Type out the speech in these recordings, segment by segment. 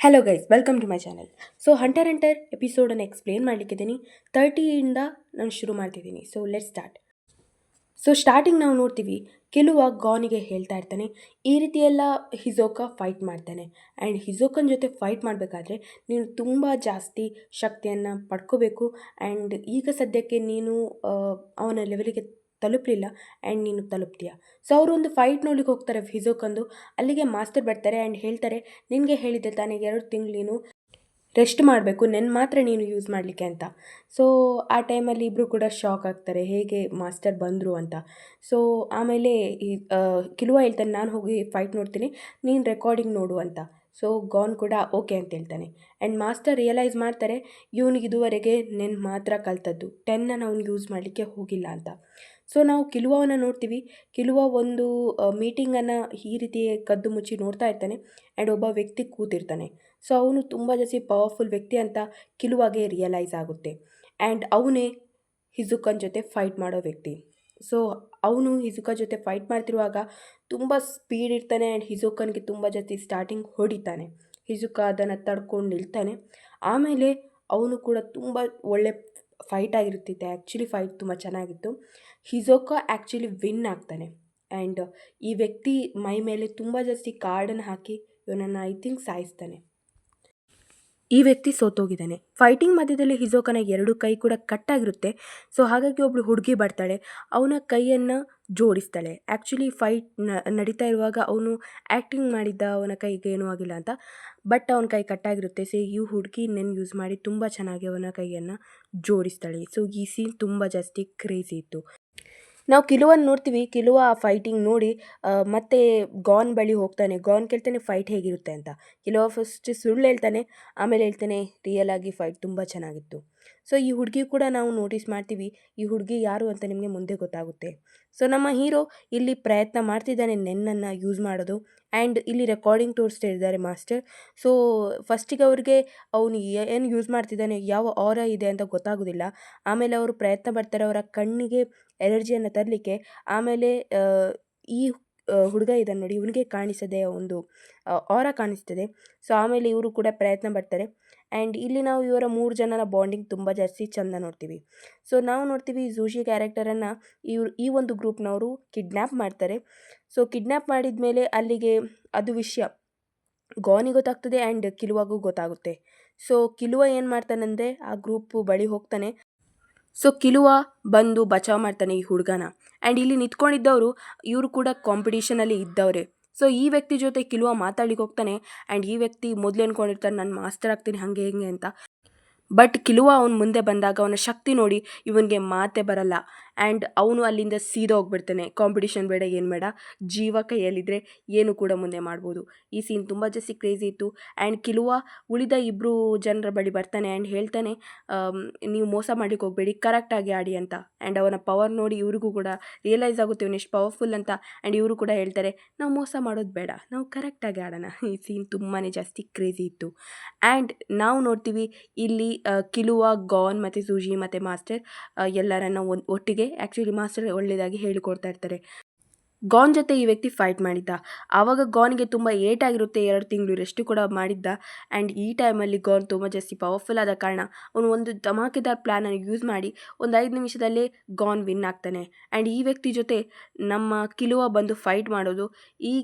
Hello guys, welcome to my channel. So hunter hunter ಎಪಿಸೋಡನ್ನು explain ಮಾಡಲಿಕ್ಕಿದ್ದೀನಿ. 30ಇಂದ ನಾನು ಶುರು ಮಾಡ್ತಿದ್ದೀನಿ. So let start. So starting ನಾವು ನೋಡ್ತೀವಿ, ಕೆಲುವ ಗಾನಿಗೆ ಹೇಳ್ತಾ ಇರ್ತಾನೆ, ಈ ರೀತಿ ಎಲ್ಲ ಹಿಜೋಕ ಫೈಟ್ ಮಾಡ್ತಾನೆ. ಆ್ಯಂಡ್ ಹಿಜೋಕನ ಜೊತೆ ಫೈಟ್ ಮಾಡಬೇಕಾದ್ರೆ ನೀನು ತುಂಬ ಜಾಸ್ತಿ ಶಕ್ತಿಯನ್ನು ಪಡ್ಕೋಬೇಕು. ಆ್ಯಂಡ್ ಈಗ ಸದ್ಯಕ್ಕೆ ನೀನು ಅವನ ಲೆವೆಲಿಗೆ ತಲುಪಲಿಲ್ಲ ಆ್ಯಂಡ್ ನೀನು ತಲುಪ್ತೀಯ. ಸೊ ಅವರು ಒಂದು ಫೈಟ್ ನೋಡ್ಲಿಕ್ಕೆ ಹೋಗ್ತಾರೆ ಹಿಜೋಕಂದು. ಅಲ್ಲಿಗೆ ಮಾಸ್ಟರ್ ಬರ್ತಾರೆ ಆ್ಯಂಡ್ ಹೇಳ್ತಾರೆ, ನಿನಗೆ ಹೇಳಿದ್ದೆ ತಾನೇ 2 ತಿಂಗಳು ನೀನು ರೆಸ್ಟ್ ಮಾಡಬೇಕು, ನೆನ್ ಮಾತ್ರ ನೀನು ಯೂಸ್ ಮಾಡಲಿಕ್ಕೆ ಅಂತ. ಸೊ ಆ ಟೈಮಲ್ಲಿ ಇಬ್ಬರು ಕೂಡ ಶಾಕ್ ಆಗ್ತಾರೆ, ಹೇಗೆ ಮಾಸ್ಟರ್ ಬಂದರು ಅಂತ. ಸೊ ಆಮೇಲೆ ಈ ಕಿಲುವ ಹೇಳ್ತಾನೆ, ನಾನು ಹೋಗಿ ಫೈಟ್ ನೋಡ್ತೀನಿ, ನೀನು ರೆಕಾರ್ಡಿಂಗ್ ನೋಡು ಅಂತ. ಸೊ ಗಾನ್ ಕೂಡ ಓಕೆ ಅಂತ ಹೇಳ್ತಾನೆ. ಆ್ಯಂಡ್ ಮಾಸ್ಟರ್ ರಿಯಲೈಸ್ ಮಾಡ್ತಾರೆ, ಇವನಿಗೆ ಇದುವರೆಗೆ ನೆನ್ ಮಾತ್ರ ಕಲ್ತದ್ದು, 10 ಅವ್ನು ಯೂಸ್ ಮಾಡಲಿಕ್ಕೆ ಹೋಗಿಲ್ಲ ಅಂತ. ಸೊ ನಾವು ಕಿಲುವವನ್ನು ನೋಡ್ತೀವಿ. ಕಿಲುವ ಒಂದು ಮೀಟಿಂಗನ್ನು ಈ ರೀತಿ ಕದ್ದು ಮುಚ್ಚಿ ನೋಡ್ತಾ ಇರ್ತಾನೆ. ಆ್ಯಂಡ್ ಒಬ್ಬ ವ್ಯಕ್ತಿ ಕೂತಿರ್ತಾನೆ. ಸೊ ಅವನು ತುಂಬ ಜಾಸ್ತಿ ಪವರ್ಫುಲ್ ವ್ಯಕ್ತಿ ಅಂತ ಕಿಲುವಾಗೆ ರಿಯಲೈಸ್ ಆಗುತ್ತೆ. ಆ್ಯಂಡ್ ಅವನೇ ಹಿಜುಕನ್ ಜೊತೆ ಫೈಟ್ ಮಾಡೋ ವ್ಯಕ್ತಿ. ಸೊ ಅವನು ಹಿಜುಕ ಜೊತೆ ಫೈಟ್ ಮಾಡ್ತಿರುವಾಗ ತುಂಬ ಸ್ಪೀಡ್ ಇರ್ತಾನೆ. ಆ್ಯಂಡ್ ಹಿಜುಕನ್ಗೆ ತುಂಬ ಜಾಸ್ತಿ ಸ್ಟಾರ್ಟಿಂಗ್ ಹೊಡಿತಾನೆ. ಹಿಜುಕ ಅದನ್ನು ತಡ್ಕೊಂಡು ನಿಲ್ತಾನೆ. ಆಮೇಲೆ ಅವನು ಕೂಡ ತುಂಬ ಒಳ್ಳೆ ಫೈಟ್ ಆಗಿರ್ತಿತ್ತು. ಆ್ಯಕ್ಚುಲಿ ಫೈಟ್ ತುಂಬ ಚೆನ್ನಾಗಿತ್ತು. ಹಿಜೋಕ ಆ್ಯಕ್ಚುಲಿ ವಿನ್ ಆಗ್ತಾನೆ. ಆ್ಯಂಡ್ ಈ ವ್ಯಕ್ತಿ ಮೈ ಮೇಲೆ ತುಂಬ ಜಾಸ್ತಿ ಕಾರ್ಡನ್ನು ಹಾಕಿ ಇವನನ್ನು ಐ ಥಿಂಕ್ ಸಾಯಿಸ್ತಾನೆ. ಈ ವ್ಯಕ್ತಿ ಸೋತೋಗಿದ್ದಾನೆ. ಫೈಟಿಂಗ್ ಮಧ್ಯದಲ್ಲಿ ಹಿಜೋಕನ 2 ಕೈ ಕೂಡ ಕಟ್ಟಾಗಿರುತ್ತೆ. ಸೊ ಹಾಗಾಗಿ ಒಬ್ಬಳು ಹುಡುಗಿ ಬರ್ತಾಳೆ, ಅವನ ಕೈಯನ್ನು ಜೋಡಿಸ್ತಾಳೆ. ಆ್ಯಕ್ಚುಲಿ ಫೈಟ್ ನಡೀತಾ ಇರುವಾಗ ಅವನು ಆ್ಯಕ್ಟಿಂಗ್ ಮಾಡಿದ್ದ, ಅವನ ಕೈಗೆ ಏನೂ ಆಗಿಲ್ಲ ಅಂತ. ಬಟ್ ಅವನ ಕೈ ಕಟ್ಟಾಗಿರುತ್ತೆ. ಸೊ ಈ ಹುಡುಗಿ ಯೂಸ್ ಮಾಡಿ ತುಂಬ ಚೆನ್ನಾಗಿ ಅವನ ಕೈಯನ್ನು ಜೋಡಿಸ್ತಾಳೆ. ಸೊ ಈ ಸೀನ್ ತುಂಬ ಜಾಸ್ತಿ ಕ್ರೇಜಿ ಇತ್ತು. ನಾವು ಕಿಲುವನ್ನು ನೋಡ್ತೀವಿ. ಕಿಲುವ ಆ ಫೈಟಿಂಗ್ ನೋಡಿ ಮತ್ತೆ ಗಾನ್ ಬಳಿ ಹೋಗ್ತಾನೆ. ಗಾನ್ ಕೇಳ್ತಾನೆ ಫೈಟ್ ಹೇಗಿರುತ್ತೆ ಅಂತ. ಕಿಲುವ ಫಸ್ಟ್ ಸುಳ್ಳು ಹೇಳ್ತಾನೆ, ಆಮೇಲೆ ಹೇಳ್ತಾನೆ ರಿಯಲ್ ಆಗಿ ಫೈಟ್ ತುಂಬ ಚೆನ್ನಾಗಿತ್ತು. ಸೊ ಈ ಹುಡುಗಿ ಕೂಡ ನಾವು ನೋಟಿಸ್ ಮಾಡ್ತೀವಿ. ಈ ಹುಡುಗಿ ಯಾರು ಅಂತ ನಿಮಗೆ ಮುಂದೆ ಗೊತ್ತಾಗುತ್ತೆ. ಸೊ ನಮ್ಮ ಹೀರೋ ಇಲ್ಲಿ ಪ್ರಯತ್ನ ಮಾಡ್ತಿದ್ದಾನೆ ನೆನ್ನನ್ನು ಯೂಸ್ ಮಾಡೋದು. ಆ್ಯಂಡ್ ಇಲ್ಲಿ ರೆಕಾರ್ಡಿಂಗ್ ತೋರಿಸ್ತಾ ಇದ್ದಾರೆ ಮಾಸ್ಟರ್. ಸೊ ಫಸ್ಟಿಗೆ ಅವ್ರಿಗೆ ಅವನು ಏನು ಯೂಸ್ ಮಾಡ್ತಿದ್ದಾನೆ, ಯಾವ ಆರ ಇದೆ ಅಂತ ಗೊತ್ತಾಗೋದಿಲ್ಲ. ಆಮೇಲೆ ಅವರು ಪ್ರಯತ್ನ ಪಡ್ತಾರೆ ಅವರ ಕಣ್ಣಿಗೆ ಎನರ್ಜಿಯನ್ನು ತರಲಿಕ್ಕೆ. ಆಮೇಲೆ ಈ ಹುಡುಗ ಇದ್ದಾನೆ ನೋಡಿ, ಇವನಿಗೆ ಕಾಣಿಸದೆ ಒಂದು ಆರ ಕಾಣಿಸ್ತದೆ. ಸೊ ಆಮೇಲೆ ಇವರು ಕೂಡ ಪ್ರಯತ್ನ ಪಡ್ತಾರೆ. ಆ್ಯಂಡ್ ಇಲ್ಲಿ ನಾವು ಇವರ 3 ಜನರ ಬಾಂಡಿಂಗ್ ತುಂಬ ಜಾಸ್ತಿ ಚೆಂದ ನೋಡ್ತೀವಿ. ಸೊ ನಾವು ನೋಡ್ತೀವಿ ಝೂಶಿ ಕ್ಯಾರೆಕ್ಟರನ್ನು ಈ ಒಂದು ಗ್ರೂಪ್ನವರು ಕಿಡ್ನ್ಯಾಪ್ ಮಾಡ್ತಾರೆ. ಸೊ ಕಿಡ್ನ್ಯಾಪ್ ಮಾಡಿದ ಮೇಲೆ ಅಲ್ಲಿಗೆ ಅದು ವಿಷಯ ಗಾನಿಗೆ ಗೊತ್ತಾಗ್ತದೆ ಆ್ಯಂಡ್ ಕಿಲುವಾಗೂ ಗೊತ್ತಾಗುತ್ತೆ. ಸೊ ಕಿಲುವ ಏನು ಮಾಡ್ತಾನಂದರೆ ಆ ಗ್ರೂಪ್ ಬಳಿ ಹೋಗ್ತಾನೆ. ಸೊ ಕಿಲುವ ಬಂದು ಬಚಾವ್ ಮಾಡ್ತಾನೆ ಈ ಹುಡುಗನ. ಆ್ಯಂಡ್ ಇಲ್ಲಿ ನಿಂತ್ಕೊಂಡಿದ್ದವರು ಇವರು ಕೂಡ ಕಾಂಪಿಟೀಷನಲ್ಲಿ ಇದ್ದವರೇ. ಸೊ ಈ ವ್ಯಕ್ತಿ ಜೊತೆ ಕಿಲುವ ಮಾತಾಡ್ಲಿಕ್ಕೆ ಹೋಗ್ತಾನೆ. ಆ್ಯಂಡ್ ಈ ವ್ಯಕ್ತಿ ಮೊದಲು ಅಂದ್ಕೊಂಡಿರ್ತಾನೆ, ನಾನು ಮಾಸ್ಟರ್ ಆಗ್ತೀನಿ ಹಾಗೆ ಹಿಂಗೆ ಅಂತ. ಬಟ್ ಕಿಲುವ ಅವನು ಮುಂದೆ ಬಂದಾಗ ಅವನ ಶಕ್ತಿ ನೋಡಿ ಇವನಿಗೆ ಮಾತೇ ಬರಲ್ಲ. ಆ್ಯಂಡ್ ಅವನು ಅಲ್ಲಿಂದ ಸೀದಾ ಹೋಗ್ಬಿಡ್ತಾನೆ. ಕಾಂಪಿಟೇಷನ್ ಬೇಡ, ಏನು ಬೇಡ, ಜೀವ ಕೈಯಲ್ಲಿದ್ದರೆ ಏನು ಕೂಡ ಮುಂದೆ ಮಾಡ್ಬೋದು. ಈ ಸೀನ್ ತುಂಬ ಜಾಸ್ತಿ ಕ್ರೇಜಿ ಇತ್ತು. ಆ್ಯಂಡ್ ಕಿಲುವ ಉಳಿದ 2 ಜನರ ಬಳಿ ಬರ್ತಾನೆ ಆ್ಯಂಡ್ ಹೇಳ್ತಾನೆ, ನೀವು ಮೋಸ ಮಾಡಲಿಕ್ಕೆ ಹೋಗಬೇಡಿ, ಕರೆಕ್ಟಾಗಿ ಆಡಿ ಅಂತ. ಆ್ಯಂಡ್ ಅವನ ಪವರ್ ನೋಡಿ ಇವ್ರಿಗೂ ಕೂಡ ರಿಯಲೈಸ್ ಆಗುತ್ತೆ ಇವನು ಎಷ್ಟು ಪವರ್ಫುಲ್ ಅಂತ. ಆ್ಯಂಡ್ ಇವರು ಕೂಡ ಹೇಳ್ತಾರೆ, ನಾವು ಮೋಸ ಮಾಡೋದು ಬೇಡ, ನಾವು ಕರೆಕ್ಟಾಗಿ ಆಡೋಣ. ಈ ಸೀನ್ ತುಂಬಾ ಜಾಸ್ತಿ ಕ್ರೇಜಿ ಇತ್ತು. ಆ್ಯಂಡ್ ನಾವು ನೋಡ್ತೀವಿ ಇಲ್ಲಿ ಕಿಲುವ, ಗಾನ್ ಮತ್ತು ಝೂಶಿ ಮತ್ತು ಮಾಸ್ಟರ್ ಎಲ್ಲರನ್ನ ಒಟ್ಟಿಗೆ ಆ್ಯಕ್ಚುಲಿ ಮಾಸ್ಟರ್ ಒಳ್ಳೆಯದಾಗಿ ಹೇಳಿಕೊಡ್ತಾ ಇರ್ತಾರೆ. ಗಾನ್ ಜೊತೆ ಈ ವ್ಯಕ್ತಿ ಫೈಟ್ ಮಾಡಿದ್ದ. ಆವಾಗ ಗಾನ್ಗೆ ತುಂಬ ಏಟಾಗಿರುತ್ತೆ. 2 ತಿಂಗಳು ರೆಸ್ಟ್ ಕೂಡ ಮಾಡಿದ್ದ. ಆ್ಯಂಡ್ ಈ ಟೈಮಲ್ಲಿ ಗಾನ್ ತುಂಬ ಜಾಸ್ತಿ ಪವರ್ಫುಲ್ ಆದ ಕಾರಣ ಅವನು ಒಂದು ಧಮಾಕೆದಾರ್ ಪ್ಲ್ಯಾನನ್ನು ಯೂಸ್ ಮಾಡಿ ಒಂದು 5 ನಿಮಿಷದಲ್ಲೇ ಗಾನ್ ವಿನ್ ಆಗ್ತಾನೆ. ಆ್ಯಂಡ್ ಈ ವ್ಯಕ್ತಿ ಜೊತೆ ನಮ್ಮ ಕಿಲುವ ಬಂದು ಫೈಟ್ ಮಾಡೋದು,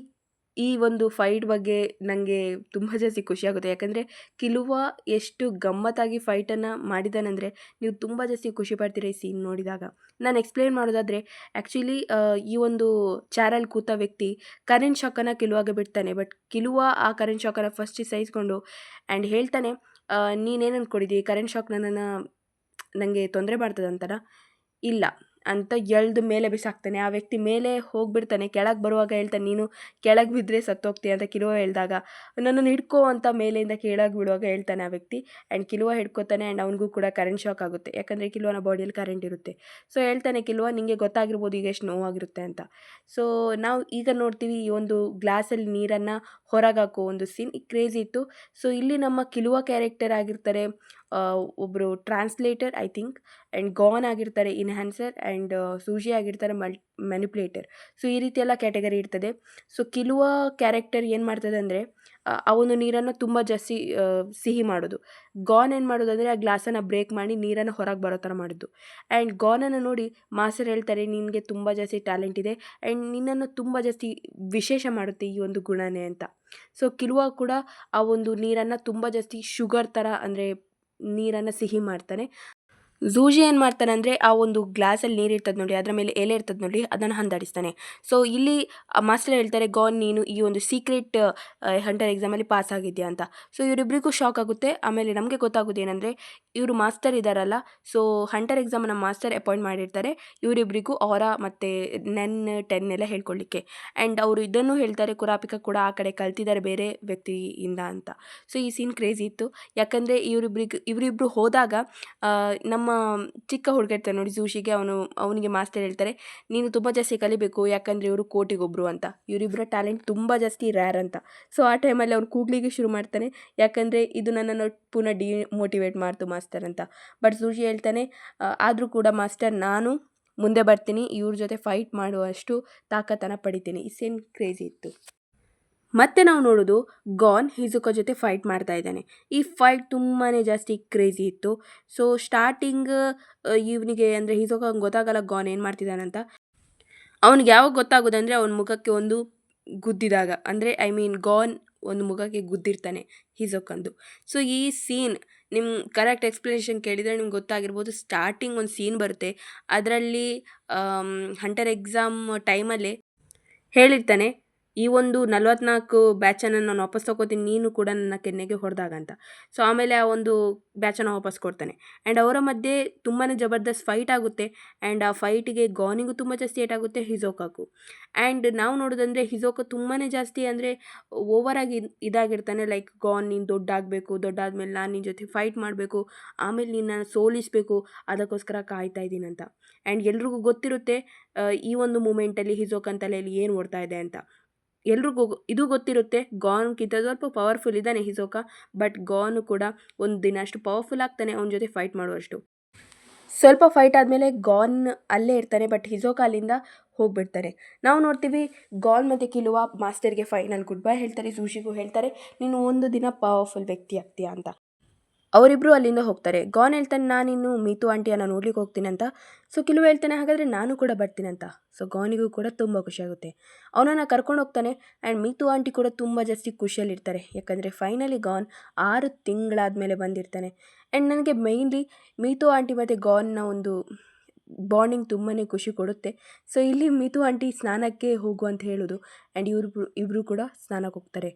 ಈ ಒಂದು ಫೈಟ್ ಬಗ್ಗೆ ನನಗೆ ತುಂಬ ಜಾಸ್ತಿ ಖುಷಿಯಾಗುತ್ತೆ. ಯಾಕಂದರೆ ಕಿಲುವ ಎಷ್ಟು ಗಮ್ಮತ್ತಾಗಿ ಫೈಟನ್ನು ಮಾಡಿದ್ದಾನೆಂದರೆ ನೀವು ತುಂಬ ಜಾಸ್ತಿ ಖುಷಿ ಪಡ್ತೀರ ಈ ಸೀನ್ ನೋಡಿದಾಗ. ನಾನು ಎಕ್ಸ್ಪ್ಲೇನ್ ಮಾಡೋದಾದರೆ, ಆ್ಯಕ್ಚುಲಿ ಈ ಒಂದು ಚಾರಲ್ಲಿ ಕೂತ ವ್ಯಕ್ತಿ ಕರೆಂಟ್ ಶಾಕನ್ನು ಕಿಲುವಾಗೆ ಬಿಡ್ತಾನೆ. ಬಟ್ ಕಿಲುವ ಆ ಕರೆಂಟ್ ಶಾಕನ್ನು ಫಸ್ಟ್ ಸಹಿಸ್ಕೊಂಡು ಆ್ಯಂಡ್ ಹೇಳ್ತಾನೆ, ನೀನೇನು ಅಂದ್ಕೊಂಡಿದ್ದೀ, ಕರೆಂಟ್ ಶಾಕ್ ನನಗೆ ತೊಂದರೆ ಮಾಡ್ತದಂತನ, ಇಲ್ಲ ಅಂತ ಎಳ್ದು ಮೇಲೆ ಬಿಸಾಕ್ತಾನೆ. ಆ ವ್ಯಕ್ತಿ ಮೇಲೆ ಹೋಗಿಬಿಡ್ತಾನೆ. ಕೆಳಗೆ ಬರುವಾಗ ಹೇಳ್ತಾನೆ, ನೀನು ಕೆಳಗೆ ಬಿದ್ದರೆ ಸತ್ತೋಗ್ತೀಯ ಅಂತ ಕಿಲುವ ಹೇಳಿದಾಗ, ನನ್ನನ್ನು ಹಿಡ್ಕೋ ಅಂತ ಮೇಲೆಯಿಂದ ಕೆಳಗೆ ಬಿಡುವಾಗ ಹೇಳ್ತಾನೆ ಆ ವ್ಯಕ್ತಿ. ಆ್ಯಂಡ್ ಕಿಲುವ ಹಿಡ್ಕೋತಾನೆ. ಆ್ಯಂಡ್ ಅವನಿಗೂ ಕೂಡ ಕರೆಂಟ್ ಶಾಕ್ ಆಗುತ್ತೆ, ಯಾಕಂದರೆ ಕಿಲುವನ ಬಾಡಿಯಲ್ಲಿ ಕರೆಂಟ್ ಇರುತ್ತೆ. ಸೊ ಹೇಳ್ತಾನೆ ಕಿಲುವ, ನಿಮಗೆ ಗೊತ್ತಾಗಿರ್ಬೋದು ಈಗ ಎಷ್ಟು ನೋವಾಗಿರುತ್ತೆ ಅಂತ. ಸೊ ನಾವು ಈಗ ನೋಡ್ತೀವಿ ಈ ಒಂದು ಗ್ಲಾಸಲ್ಲಿ ನೀರನ್ನು ಹೊರಗೆ ಹಾಕೋ ಒಂದು ಸೀನ್ ಕ್ರೇಜಿ ಇತ್ತು. ಸೊ ಇಲ್ಲಿ ನಮ್ಮ ಕಿಲುವ ಕ್ಯಾರೆಕ್ಟರ್ ಆಗಿರ್ತಾರೆ ಒಬ್ಬರು translator I think, and gone ಆಗಿರ್ತಾರೆ ಇನ್ಹ್ಯಾನ್ಸರ್, ಆ್ಯಂಡ್ ಸೂಜಿ ಆಗಿರ್ತಾರೆ ಮ್ಯಾನಿಪ್ಯುಲೇಟರ್. ಸೊ ಈ ರೀತಿ ಎಲ್ಲ ಕ್ಯಾಟಗರಿ ಇರ್ತದೆ. ಸೊ ಕಿಲುವ ಕ್ಯಾರೆಕ್ಟರ್ ಏನು ಮಾಡ್ತದೆ ಅಂದರೆ ಆ ಒಂದು ನೀರನ್ನು ತುಂಬ ಜಾಸ್ತಿ ಸಿಹಿ ಮಾಡೋದು. ಗಾನ್ ಏನು ಮಾಡೋದು ಅಂದರೆ ಆ ಗ್ಲಾಸನ್ನು ಬ್ರೇಕ್ ಮಾಡಿ ನೀರನ್ನು ಹೊರಗೆ ಬರೋ ಥರ ಮಾಡಿದ್ದು. ಆ್ಯಂಡ್ ಗಾನನ್ನು ನೋಡಿ ಮಾಸ್ಟರ್ ಹೇಳ್ತಾರೆ, ನಿನಗೆ ತುಂಬ ಜಾಸ್ತಿ ಟ್ಯಾಲೆಂಟ್ ಇದೆ ಆ್ಯಂಡ್ ನಿನ್ನನ್ನು ತುಂಬ ಜಾಸ್ತಿ ವಿಶೇಷ ಮಾಡುತ್ತೆ ಈ ಒಂದು ಗುಣನೇ ಅಂತ. ಸೊ ಕಿಲುವ ಕೂಡ ಆ ಒಂದು ನೀರನ್ನು ತುಂಬ ಜಾಸ್ತಿ ಶುಗರ್ ಥರ ಅಂದರೆ ನೀರನ್ನು ಸಿಹಿ ಮಾಡ್ತಾನೆ. ಝೂಜಿ ಏನು ಮಾಡ್ತಾನೆ ಅಂದರೆ ಆ ಒಂದು ಗ್ಲಾಸಲ್ಲಿ ನೀರು ಇರ್ತದೆ ನೋಡಿ, ಅದರ ಮೇಲೆ ಎಲೆ ಇರ್ತದೆ ನೋಡಿ, ಅದನ್ನು ಹಂದಾಡಿಸ್ತಾನೆ. ಸೊ ಇಲ್ಲಿ ಮಾಸ್ಟರ್ ಹೇಳ್ತಾರೆ, ಗಾನ್ ನೀನು ಈ ಒಂದು ಸೀಕ್ರೆಟ್ ಹಂಟರ್ ಎಕ್ಸಾಮಲ್ಲಿ ಪಾಸ್ ಆಗಿದ್ಯಾ ಅಂತ. ಸೊ ಇವರಿಬ್ಬರಿಗೂ ಶಾಕ್ ಆಗುತ್ತೆ. ಆಮೇಲೆ ನಮಗೆ ಗೊತ್ತಾಗೋದು ಏನಂದರೆ ಇವರು ಮಾಸ್ಟರ್ ಇದ್ದಾರಲ್ಲ, ಸೊ ಹಂಟರ್ ಎಕ್ಸಾಮನ್ನು ಮಾಸ್ಟರ್ ಅಪಾಯಿಂಟ್ ಮಾಡಿರ್ತಾರೆ ಇವರಿಬ್ಬರಿಗೂ ಆರಾ ಮತ್ತು ನೆನ್ 10 ಎಲ್ಲ ಹೇಳ್ಕೊಳ್ಳಿಕ್ಕೆ. ಆ್ಯಂಡ್ ಅವರು ಇದನ್ನು ಹೇಳ್ತಾರೆ, ಕುರಾಪಿಕ ಕೂಡ ಆ ಕಡೆ ಕಲ್ತಿದ್ದಾರೆ ಬೇರೆ ವ್ಯಕ್ತಿಯಿಂದ ಅಂತ. ಸೊ ಈ ಸೀನ್ ಕ್ರೇಜಿ ಇತ್ತು. ಯಾಕಂದರೆ ಇವರಿಬ್ಬರು ಹೋದಾಗ ನಮ್ಮ ಚಿಕ್ಕ ಹುಡುಗ ಇರ್ತಾನೆ ನೋಡಿ ಝೂಶಿಗೆ, ಅವನಿಗೆ ಮಾಸ್ಟರ್ ಹೇಳ್ತಾರೆ, ನೀನು ತುಂಬ ಜಾಸ್ತಿ ಕಲಿಬೇಕು, ಯಾಕಂದರೆ ಇವರು ಕೋಟಿಗೊಬ್ಬರು ಅಂತ. ಇವರಿಬ್ಬರ ಟ್ಯಾಲೆಂಟ್ ತುಂಬ ಜಾಸ್ತಿ ರ್ಯಾರ್ ಅಂತ. ಸೊ ಆ ಟೈಮಲ್ಲಿ ಅವ್ನು ಕೂಗ್ಲಿಕ್ಕೆ ಶುರು ಮಾಡ್ತಾನೆ, ಯಾಕಂದರೆ ಇದು ನನ್ನನ್ನು ಪುನಃ ಡಿಮೋಟಿವೇಟ್ ಮಾಡ್ತು ಮಾಸ್ಟರ್ ಅಂತ. ಬಟ್ ಝೂಶಿ ಹೇಳ್ತಾನೆ, ಆದರೂ ಕೂಡ ಮಾಸ್ಟರ್ ನಾನು ಮುಂದೆ ಬರ್ತೀನಿ, ಇವ್ರ ಜೊತೆ ಫೈಟ್ ಮಾಡುವಷ್ಟು ತಾಕತ್ತನ್ನು ಪಡಿತೀನಿ. ಈ ಸೀನ್ ಕ್ರೇಜಿ ಇತ್ತು. ಮತ್ತೆ ನಾವು ನೋಡೋದು ಗಾನ್ ಹಿಜುಕ ಜೊತೆ ಫೈಟ್ ಮಾಡ್ತಾ ಇದ್ದಾನೆ. ಈ ಫೈಟ್ ತುಂಬಾ ಜಾಸ್ತಿ ಕ್ರೇಜಿ ಇತ್ತು. ಸೊ ಸ್ಟಾರ್ಟಿಂಗ್ ಇವನಿಗೆ ಅಂದರೆ ಹಿಜುಕ ಗೊತ್ತಾಗಲ್ಲ ಗಾನ್ ಏನು ಮಾಡ್ತಿದ್ದಾನಂತ. ಅವ್ನಿಗೆ ಯಾವಾಗ ಗೊತ್ತಾಗೋದಂದರೆ ಅವನ ಮುಖಕ್ಕೆ ಒಂದು ಗುದ್ದಿದಾಗ, ಅಂದರೆ ಐ ಮೀನ್ ಗಾನ್ ಒಂದು ಮುಖಕ್ಕೆ ಗುದ್ದಿರ್ತಾನೆ ಹಿಜುಕಂದು. ಸೊ ಈ ಸೀನ್ ನಿಮ್ಮ ಕರೆಕ್ಟ್ ಎಕ್ಸ್ಪ್ಲನೇಷನ್ ಕೇಳಿದರೆ ನಿಮ್ಗೆ ಗೊತ್ತಾಗಿರ್ಬೋದು. ಸ್ಟಾರ್ಟಿಂಗ್ ಒಂದು ಸೀನ್ ಬರುತ್ತೆ, ಅದರಲ್ಲಿ ಹಂಟರ್ ಎಕ್ಸಾಮ್ ಟೈಮಲ್ಲಿ ಹೇಳಿರ್ತಾನೆ, ಈ ಒಂದು 44 ಬ್ಯಾಚನ್ನು ನಾನು ವಾಪಸ್ ತೊಗೋತೀನಿ, ನೀನು ಕೂಡ ನನ್ನ ಕೆನ್ನೆಗೆ ಹೊಡೆದಾಗ ಅಂತ. ಸೊ ಆಮೇಲೆ ಆ ಒಂದು ಬ್ಯಾಚನ್ನು ವಾಪಸ್ ಕೊಡ್ತಾನೆ. ಆ್ಯಂಡ್ ಅವರ ಮಧ್ಯೆ ತುಂಬಾ ಜಬರ್ದಸ್ತ್ ಫೈಟ್ ಆಗುತ್ತೆ. ಆ್ಯಂಡ್ ಆ ಫೈಟಿಗೆ ಗಾನಿಗೂ ತುಂಬ ಜಾಸ್ತಿ ಏಟಾಗುತ್ತೆ, ಹಿಜೋಕಾಗೂ. ಆ್ಯಂಡ್ ನಾವು ನೋಡೋದಂದರೆ ಹಿಜೋಕ ತುಂಬಾ ಜಾಸ್ತಿ ಅಂದರೆ ಓವರಾಗಿ ಇದಾಗಿರ್ತಾನೆ. ಲೈಕ್ ಗಾನ್ ನೀನು ದೊಡ್ಡಾದ್ಮೇಲೆ ನಾನು ನಿನ್ನ ಜೊತೆ ಫೈಟ್ ಮಾಡಬೇಕು, ಆಮೇಲೆ ನಿನ್ನ ಸೋಲಿಸಬೇಕು, ಅದಕ್ಕೋಸ್ಕರ ಕಾಯ್ತಾ ಇದ್ದೀನಂತ. ಆ್ಯಂಡ್ ಎಲ್ರಿಗೂ ಗೊತ್ತಿರುತ್ತೆ ಈ ಒಂದು ಮೂಮೆಂಟಲ್ಲಿ ಹಿಜೋಕನ್ ತಲೆಯಲ್ಲಿ ಏನು ಓಡ್ತಾ ಇದೆ ಅಂತ. ಎಲ್ರಿಗೂ ಇದು ಗೊತ್ತಿರುತ್ತೆ, ಗಾನ್ಗಿಂತ ಸ್ವಲ್ಪ ಪವರ್ಫುಲ್ ಇದ್ದಾನೆ ಹಿಜೋಕ, ಬಟ್ ಗಾನು ಕೂಡ ಒಂದು ದಿನ ಅಷ್ಟು ಪವರ್ಫುಲ್ ಆಗ್ತಾನೆ ಅವನ ಜೊತೆ ಫೈಟ್ ಮಾಡುವಷ್ಟು. ಸ್ವಲ್ಪ ಫೈಟ್ ಆದಮೇಲೆ ಗಾನ್ ಅಲ್ಲೇ ಇರ್ತಾನೆ, ಬಟ್ ಹಿಜೋಕ ಅಲ್ಲಿಂದ ಹೋಗ್ಬಿಡ್ತಾರೆ. ನಾವು ನೋಡ್ತೀವಿ ಗಾನ್ ಮತ್ತು ಕಿಲುವ ಮಾಸ್ಟರ್ಗೆ ಫೈನಲ್ ಗುಡ್ ಬೈ ಹೇಳ್ತಾರೆ. ಝೂಶಿಗೂ ಹೇಳ್ತಾರೆ, ನೀನು ಒಂದು ದಿನ ಪವರ್ಫುಲ್ ವ್ಯಕ್ತಿ ಆಗ್ತೀಯಾ ಅಂತ. ಅವರಿಬ್ಬರು ಅಲ್ಲಿಂದ ಹೋಗ್ತಾರೆ. ಗಾನ್ ಹೇಳ್ತಾನೆ, ನಾನಿನ್ನು ಮೀತು ಆಂಟಿಯನ್ನು ನೋಡ್ಲಿಕ್ಕೆ ಹೋಗ್ತೀನಿ ಅಂತ. ಸೊ ಕಿಲುವ ಹೇಳ್ತಾನೆ, ಹಾಗಾದರೆ ನಾನು ಕೂಡ ಬರ್ತೀನಿ ಅಂತ. ಸೊ ಗಾನಿಗೂ ಕೂಡ ತುಂಬ ಖುಷಿಯಾಗುತ್ತೆ. ಅವನನ್ನು ಕರ್ಕೊಂಡು ಹೋಗ್ತಾನೆ. ಆ್ಯಂಡ್ ಮೀತು ಆಂಟಿ ಕೂಡ ತುಂಬ ಜಾಸ್ತಿ ಖುಷಿಯಲ್ಲಿರ್ತಾರೆ, ಯಾಕಂದರೆ ಫೈನಲಿ ಗಾನ್ 6 ತಿಂಗಳಾದಮೇಲೆ ಬಂದಿರ್ತಾನೆ. ಆ್ಯಂಡ್ ನನಗೆ ಮೇಯ್ನ್ಲಿ ಮೀತು ಆಂಟಿ ಮತ್ತು ಗಾನ್ನ ಒಂದು ಬಾಂಡಿಂಗ್ ತುಂಬಾ ಖುಷಿ ಕೊಡುತ್ತೆ. ಸೊ ಇಲ್ಲಿ ಮೀತು ಆಂಟಿ ಸ್ನಾನಕ್ಕೆ ಹೋಗು ಅಂತ ಹೇಳೋದು, ಆ್ಯಂಡ್ ಇಬ್ಬರು ಕೂಡ ಸ್ನಾನಕ್ಕೆ ಹೋಗ್ತಾರೆ.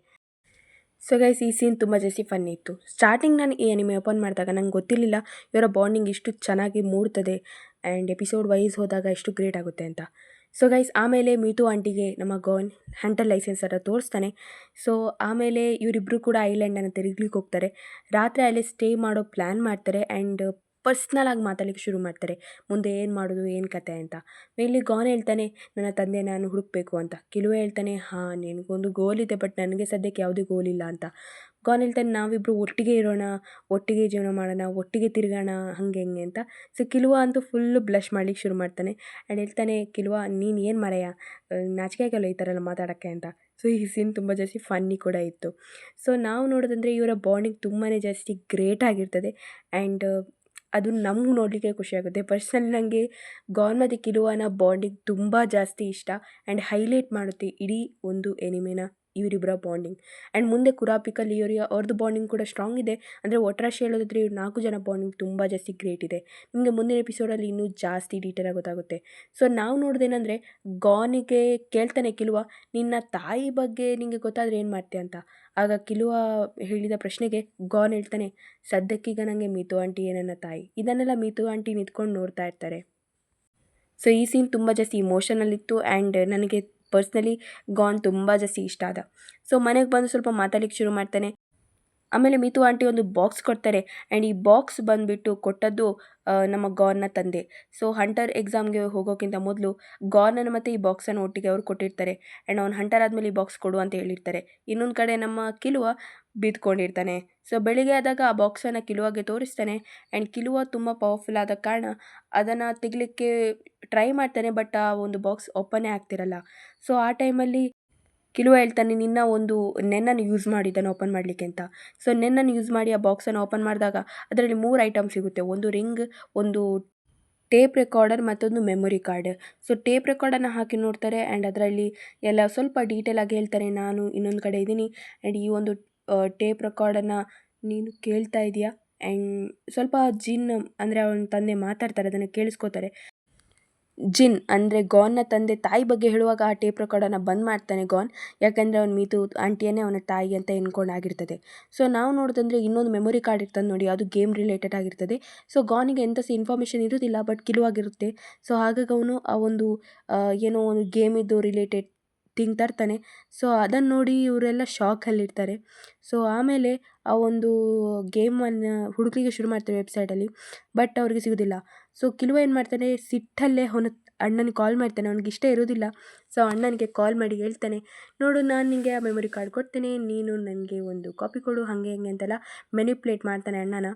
ಸೊ ಗೈಸ್, ಈ ಸೀನ್ ತುಂಬ ಜಾಸ್ತಿ ಫನ್ನಿ ಇತ್ತು. ಸ್ಟಾರ್ಟಿಂಗ್ ನಾನು ಈ ಅನಿಮೆ ಓಪನ್ ಮಾಡಿದಾಗ ನಂಗೆ ಗೊತ್ತಿರಲಿಲ್ಲ ಇವರ ಬಾಂಡಿಂಗ್ ಇಷ್ಟು ಚೆನ್ನಾಗಿ ಮೂಡ್ತದೆ ಆ್ಯಂಡ್ ಎಪಿಸೋಡ್ ವೈಸ್ ಹೋದಾಗ ಎಷ್ಟು ಗ್ರೇಟ್ ಆಗುತ್ತೆ ಅಂತ. ಸೊ ಗೈಸ್, ಆಮೇಲೆ ಮೀತು ಆಂಟಿಗೆ ನಮ್ಮ ಗಾನ್ ಹಂಟರ್ ಲೈಸೆನ್ಸನ್ನು ತೋರಿಸ್ತಾನೆ. ಸೊ ಆಮೇಲೆ ಇವರಿಬ್ಬರು ಕೂಡ ಐಲ್ಯಾಂಡನ್ನು ತಿರುಗ್ಲಿಕ್ಕೆ ಹೋಗ್ತಾರೆ. ರಾತ್ರಿ ಅಲ್ಲೇ ಸ್ಟೇ ಮಾಡೋ ಪ್ಲ್ಯಾನ್ ಮಾಡ್ತಾರೆ. ಆ್ಯಂಡ್ ಪರ್ಸ್ನಲ್ ಆಗಿ ಮಾತಾಡಲಿಕ್ಕೆ ಶುರು ಮಾಡ್ತಾರೆ, ಮುಂದೆ ಏನು ಮಾಡೋದು, ಏನು ಕತೆ ಅಂತ. ಇಲ್ಲಿ ಗಾನ್ ಹೇಳ್ತಾನೆ, ನನ್ನ ತಂದೆ ನಾನು ಹುಡುಕಬೇಕು ಅಂತ. ಕಿಲುವ ಹೇಳ್ತಾನೆ, ಹಾಂ ನಿನಗೊಂದು ಗೋಲ್ ಇದೆ, ಬಟ್ ನನಗೆ ಸದ್ಯಕ್ಕೆ ಯಾವುದೇ ಗೋಲ್ ಇಲ್ಲ ಅಂತ. ಗಾನ್ ಹೇಳ್ತಾನೆ, ನಾವಿಬ್ಬರು ಒಟ್ಟಿಗೆ ಇರೋಣ, ಒಟ್ಟಿಗೆ ಜೀವನ ಮಾಡೋಣ, ಒಟ್ಟಿಗೆ ತಿರುಗೋಣ, ಹಾಗೆ ಹೆಂಗೆ ಅಂತ. ಸೊ ಕಿಲುವ ಅಂತೂ ಫುಲ್ಲು ಬ್ಲಷ್ ಮಾಡ್ಲಿಕ್ಕೆ ಶುರು ಮಾಡ್ತಾನೆ. ಆ್ಯಂಡ್ ಹೇಳ್ತಾನೆ, ಕಿಲುವ ನೀನು ಏನು ಮರೆಯ, ನಾಚಿಕೆ ಆಗಲ್ಲ ಈ ಥರ ಎಲ್ಲ ಮಾತಾಡೋಕ್ಕೆ ಅಂತ. ಸೊ ಈ ಸೀನ್ ತುಂಬ ಜಾಸ್ತಿ ಫನ್ನಿ ಕೂಡ ಇತ್ತು. ಸೊ ನಾವು ನೋಡೋದಂದರೆ ಇವರ ಬಾಂಡಿಂಗ್ ತುಂಬಾ ಜಾಸ್ತಿ ಗ್ರೇಟ್ ಆಗಿರ್ತದೆ. ಆ್ಯಂಡ್ ಅದು ನಮ್ಗೆ ನೋಡಲಿಕ್ಕೆ ಖುಷಿಯಾಗುತ್ತೆ. ಪರ್ಸ್ನಲಿ ನನಗೆ ಗಾನ್ ಮತ್ತು ಕಿಲುವನ ಬಾಂಡಿಂಗ್ ತುಂಬ ಜಾಸ್ತಿ ಇಷ್ಟ. ಆ್ಯಂಡ್ ಹೈಲೈಟ್ ಮಾಡುತ್ತೆ ಇಡೀ ಒಂದು ಎನಿಮೆನ ಇವರಿಬ್ಬರ ಬಾಂಡಿಂಗ್. ಆ್ಯಂಡ್ ಮುಂದೆ ಕುರಾಪಿಕ ಲಿಯೋರಿಯಾ ಅವ್ರದ್ದು ಬಾಂಡಿಂಗ್ ಕೂಡ ಸ್ಟ್ರಾಂಗ್ ಇದೆ. ಅಂದರೆ ಒಟ್ರಾಶಿ ಹೇಳೋದಾದ್ರೆ ಇವ್ರು 4 ಜನ ಬಾಂಡಿಂಗ್ ತುಂಬ ಜಾಸ್ತಿ ಗ್ರೇಟ್ ಇದೆ. ನಿಮಗೆ ಮುಂದಿನ ಎಪಿಸೋಡಲ್ಲಿ ಇನ್ನೂ ಜಾಸ್ತಿ ಡೀಟೇಲಾಗಿ ಗೊತ್ತಾಗುತ್ತೆ. ಸೊ ನಾವು ನೋಡೋದೇನೆಂದರೆ ಗಾನಿಗೆ ಕೇಳ್ತಾನೆ ಕಿಲುವ, ನಿನ್ನ ತಾಯಿ ಬಗ್ಗೆ ನಿಮಗೆ ಗೊತ್ತಾದರೆ ಏನು ಮಾಡ್ತೀಯ ಅಂತ. ಆಗ ಕಿಲುವ ಹೇಳಿದ ಪ್ರಶ್ನೆಗೆ ಗಾನ್ ಹೇಳ್ತಾನೆ, ಸದ್ಯಕ್ಕೀಗ ನನಗೆ ಮೀತು ಆಂಟಿಯೇ ನನ್ನ ತಾಯಿ. ಇದನ್ನೆಲ್ಲ ಮೀತು ಆಂಟಿ ನಿಂತ್ಕೊಂಡು ನೋಡ್ತಾ ಇರ್ತಾರೆ. ಸೊ ಈ ಸೀನ್ ತುಂಬ ಜಾಸ್ತಿ ಇಮೋಷನಲ್ ಇತ್ತು. ಆ್ಯಂಡ್ ನನಗೆ ಪರ್ಸ್ನಲಿ ಗಾನ್ ತುಂಬ ಜಾಸ್ತಿ ಇಷ್ಟ ಆದ. ಸೊ ಮನೆಗೆ ಬಂದು ಸ್ವಲ್ಪ ಮಾತಾಡ್ಲಿಕ್ಕೆ ಶುರು ಮಾಡ್ತಾನೆ. ಆಮೇಲೆ ಮೀತು ಆಂಟಿ ಒಂದು ಬಾಕ್ಸ್ ಕೊಡ್ತಾರೆ. ಆ್ಯಂಡ್ ಈ ಬಾಕ್ಸ್ ಬಂದುಬಿಟ್ಟು ಕೊಟ್ಟದ್ದು ನಮ್ಮ ಗಾನ್ನ ತಂದೆ. ಸೊ ಹಂಟರ್ ಎಕ್ಸಾಮ್ಗೆ ಹೋಗೋಕ್ಕಿಂತ ಮೊದಲು ಗಾನನ್ನು ಮತ್ತು ಈ ಬಾಕ್ಸನ್ನು ಒಟ್ಟಿಗೆ ಅವರು ಕೊಟ್ಟಿರ್ತಾರೆ. ಆ್ಯಂಡ್ ಅವ್ನು ಹಂಟರ್ ಆದಮೇಲೆ ಈ ಬಾಕ್ಸ್ ಕೊಡು ಅಂತ ಹೇಳಿರ್ತಾರೆ. ಇನ್ನೊಂದು ಕಡೆ ನಮ್ಮ ಕಿಲುವ ಬಿದ್ಕೊಂಡಿರ್ತಾನೆ. ಸೊ ಬೆಳಿಗ್ಗೆ ಆದಾಗ ಆ ಬಾಕ್ಸನ್ನು ಕಿಲುವಾಗೆ ತೋರಿಸ್ತಾನೆ ಆ್ಯಂಡ್ ಕಿಲುವ ತುಂಬ ಪವರ್ಫುಲ್ ಆದ ಕಾರಣ ಅದನ್ನು ತೆಗಿಲಿಕ್ಕೆ ಟ್ರೈ ಮಾಡ್ತಾನೆ, ಬಟ್ ಆ ಒಂದು ಬಾಕ್ಸ್ ಓಪನ್ನೇ ಆಗ್ತಿರಲ್ಲ. ಸೊ ಆ ಟೈಮಲ್ಲಿ ಕಿಲುವ ಹೇಳ್ತಾನೆ, ನಿನ್ನ ಒಂದು ನೆನ್ನನ್ನು ಯೂಸ್ ಮಾಡಿದ್ದಾನೆ ಓಪನ್ ಮಾಡಲಿಕ್ಕೆ ಅಂತ. ಸೊ ನೆನ್ನನ್ನು ಯೂಸ್ ಮಾಡಿ ಆ ಬಾಕ್ಸನ್ನು ಓಪನ್ ಮಾಡಿದಾಗ ಅದರಲ್ಲಿ 3 ಐಟಮ್ ಸಿಗುತ್ತೆ. ಒಂದು ರಿಂಗ್, ಒಂದು ಟೇಪ್ ರೆಕಾರ್ಡರ್, ಮತ್ತೊಂದು ಮೆಮೊರಿ ಕಾರ್ಡ್. ಸೊ ಟೇಪ್ ರೆಕಾರ್ಡನ್ನು ಹಾಕಿ ನೋಡ್ತಾರೆ ಆ್ಯಂಡ್ ಅದರಲ್ಲಿ ಎಲ್ಲ ಸ್ವಲ್ಪ ಡೀಟೇಲ್ ಆಗಿ ಹೇಳ್ತಾರೆ, ನಾನು ಇನ್ನೊಂದು ಕಡೆ ಇದ್ದೀನಿ ಆ್ಯಂಡ್ ಈ ಒಂದು ಟೇಪ್ ರೆಕಾರ್ಡನ್ನು ನೀನು ಕೇಳ್ತಾ ಇದೆಯಾ ಆ್ಯಂಡ್ ಸ್ವಲ್ಪ ಜಿನ್ ಅಂದರೆ ಅವನ ತಂದೆ ಮಾತಾಡ್ತಾರೆ, ಅದನ್ನು ಕೇಳಿಸ್ಕೋತಾರೆ. ಜಿನ್ ಅಂದರೆ ಗಾನ್ನ ತಂದೆ ತಾಯಿ ಬಗ್ಗೆ ಹೇಳುವಾಗ ಆ ಟೇಪ್ ರೆಕಾರ್ಡನ್ನು ಬಂದ್ ಮಾಡ್ತಾನೆ ಗಾನ್, ಯಾಕಂದರೆ ಅವ್ನು ಮೀತು ಆಂಟಿಯನ್ನೇ ಅವನ ತಾಯಿ ಅಂತ ಎನ್ಕೊಂಡಾಗಿರ್ತದೆ. ಸೊ ನಾವು ನೋಡೋದಂದರೆ ಇನ್ನೊಂದು ಮೆಮೊರಿ ಕಾರ್ಡ್ ಇರ್ತದೆ ನೋಡಿ, ಅದು ಗೇಮ್ ರಿಲೇಟೆಡ್ ಆಗಿರ್ತದೆ. ಸೊ ಗಾನಿಗೆ ಎಂಥ ಸಹ ಇನ್ಫಾರ್ಮೇಷನ್ ಇರೋದಿಲ್ಲ, ಬಟ್ ಕಿಲುವಾಗಿರುತ್ತೆ. ಸೊ ಹಾಗಾಗಿ ಅವನು ಆ ಒಂದು ಏನೋ ಒಂದು ಗೇಮಿದ್ದು ರಿಲೇಟೆಡ್ ಥಿಂಗ್ ತರ್ತಾನೆ. ಸೊ ಅದನ್ನು ನೋಡಿ ಇವರೆಲ್ಲ ಶಾಕಲ್ಲಿರ್ತಾರೆ. ಸೊ ಆಮೇಲೆ ಆ ಒಂದು ಗೇಮನ್ನು ಹುಡುಕಲಿಕ್ಕೆ ಶುರು ಮಾಡ್ತಾರೆ ವೆಬ್ಸೈಟಲ್ಲಿ, ಬಟ್ ಅವ್ರಿಗೆ ಸಿಗೋದಿಲ್ಲ. ಸೊ ಕಿಲುವ ಏನು ಮಾಡ್ತಾನೆ, ಸಿಟ್ಟಲ್ಲೇ ಅವನ ಅಣ್ಣನಿಗೆ ಕಾಲ್ ಮಾಡ್ತಾನೆ, ಅವ್ನಿಗೆ ಇಷ್ಟ ಇರೋದಿಲ್ಲ. ಸೊ ಅಣ್ಣನಿಗೆ ಕಾಲ್ ಮಾಡಿ ಹೇಳ್ತಾನೆ, ನೋಡು ನಾನು ನಿನಗೆ ಆ ಮೆಮೊರಿ ಕಾರ್ಡ್ ಕೊಡ್ತೇನೆ, ನೀನು ನನಗೆ ಒಂದು ಕಾಪಿ ಕೊಡು, ಹಾಗೆ ಹಂಗೆ ಅಂತೆಲ್ಲ ಮೆನಿಪ್ಯುಲೇಟ್ ಮಾಡ್ತಾನೆ ಅಣ್ಣನ.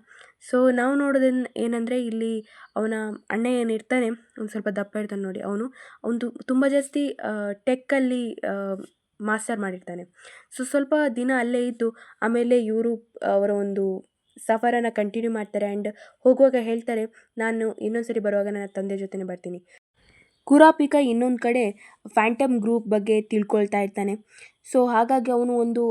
ಸೊ ನಾವು ನೋಡೋದನ್ನು ಏನಂದರೆ ಇಲ್ಲಿ ಅವನ ಅಣ್ಣ ಏನಿರ್ತಾನೆ, ಒಂದು ಸ್ವಲ್ಪ ದಪ್ಪ ಇರ್ತಾನೆ ನೋಡಿ, ಅವನು ತುಂಬ ಜಾಸ್ತಿ ಟೆಕ್ಕಲ್ಲಿ ಮಾಸ್ಟರ್ ಮಾಡಿರ್ತಾನೆ. ಸೊ ಸ್ವಲ್ಪ ದಿನ ಅಲ್ಲೇ ಇದ್ದು ಆಮೇಲೆ ಇವರು ಅವರ ಒಂದು ಸಫರನ್ನು ಕಂಟಿನ್ಯೂ ಮಾಡ್ತಾರೆ ಆ್ಯಂಡ್ ಹೋಗುವಾಗ ಹೇಳ್ತಾರೆ, ನಾನು ಇನ್ನೊಂದು ಸರಿ ಬರುವಾಗ ನನ್ನ ತಂದೆ ಜೊತೆನೇ ಬರ್ತೀನಿ. ಕುರಾಪಿಕ ಇನ್ನೊಂದು ಕಡೆ ಫ್ಯಾಂಟಮ್ ಗ್ರೂಪ್ ಬಗ್ಗೆ ತಿಳ್ಕೊಳ್ತಾ ಇರ್ತಾನೆ. ಸೊ ಹಾಗಾಗಿ ಅವನು ಒಂದು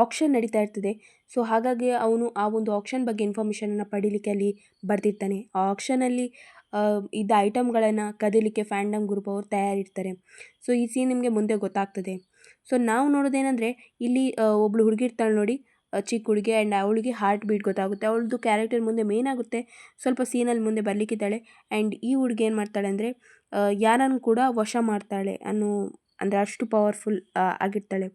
ಆಕ್ಷನ್ ನಡೀತಾ ಇರ್ತದೆ. ಸೊ ಹಾಗಾಗಿ ಅವನು ಆ ಒಂದು ಆಕ್ಷನ್ ಬಗ್ಗೆ ಇನ್ಫಾರ್ಮೇಷನನ್ನು ಪಡೀಲಿಕ್ಕೆ ಅಲ್ಲಿ ಬರ್ತಿರ್ತಾನೆ. ಆ ಆಕ್ಷನಲ್ಲಿ ಇದ್ದ ಐಟಮ್ಗಳನ್ನು ಕದೀಲಿಕ್ಕೆ ಫ್ಯಾಂಟಮ್ ಗ್ರೂಪ್ ಅವರು ತಯಾರಿರ್ತಾರೆ. ಸೊ ಈ ಸೀನ್ ನಿಮಗೆ ಮುಂದೆ ಗೊತ್ತಾಗ್ತದೆ. ಸೊ ನಾವು ನೋಡೋದೇನೆಂದರೆ ಇಲ್ಲಿ ಒಬ್ಬಳು ಹುಡುಗಿ ಇರ್ತಾಳೆ ನೋಡಿ, ಚಿಕ್ಕ ಹುಡುಗಿ, ಆ್ಯಂಡ್ ಅವಳಿಗೆ ಹಾರ್ಟ್ ಬೀಟ್ ಗೊತ್ತಾಗುತ್ತೆ. ಅವಳದು ಕ್ಯಾರೆಕ್ಟರ್ ಮುಂದೆ ಮೇನ್ ಆಗುತ್ತೆ, ಸ್ವಲ್ಪ ಸೀನಲ್ಲಿ ಮುಂದೆ ಬರಲಿಕ್ಕಿದ್ದಾಳೆ. ಆ್ಯಂಡ್ ಈ ಹುಡುಗಿ ಏನು ಮಾಡ್ತಾಳೆ ಅಂದರೆ ಯಾರನ್ನು ಕೂಡ ವಶ ಮಾಡ್ತಾಳೆ ಅಂದರೆ ಅಷ್ಟು ಪವರ್ಫುಲ್ ಆಗಿರ್ತಾಳೆ.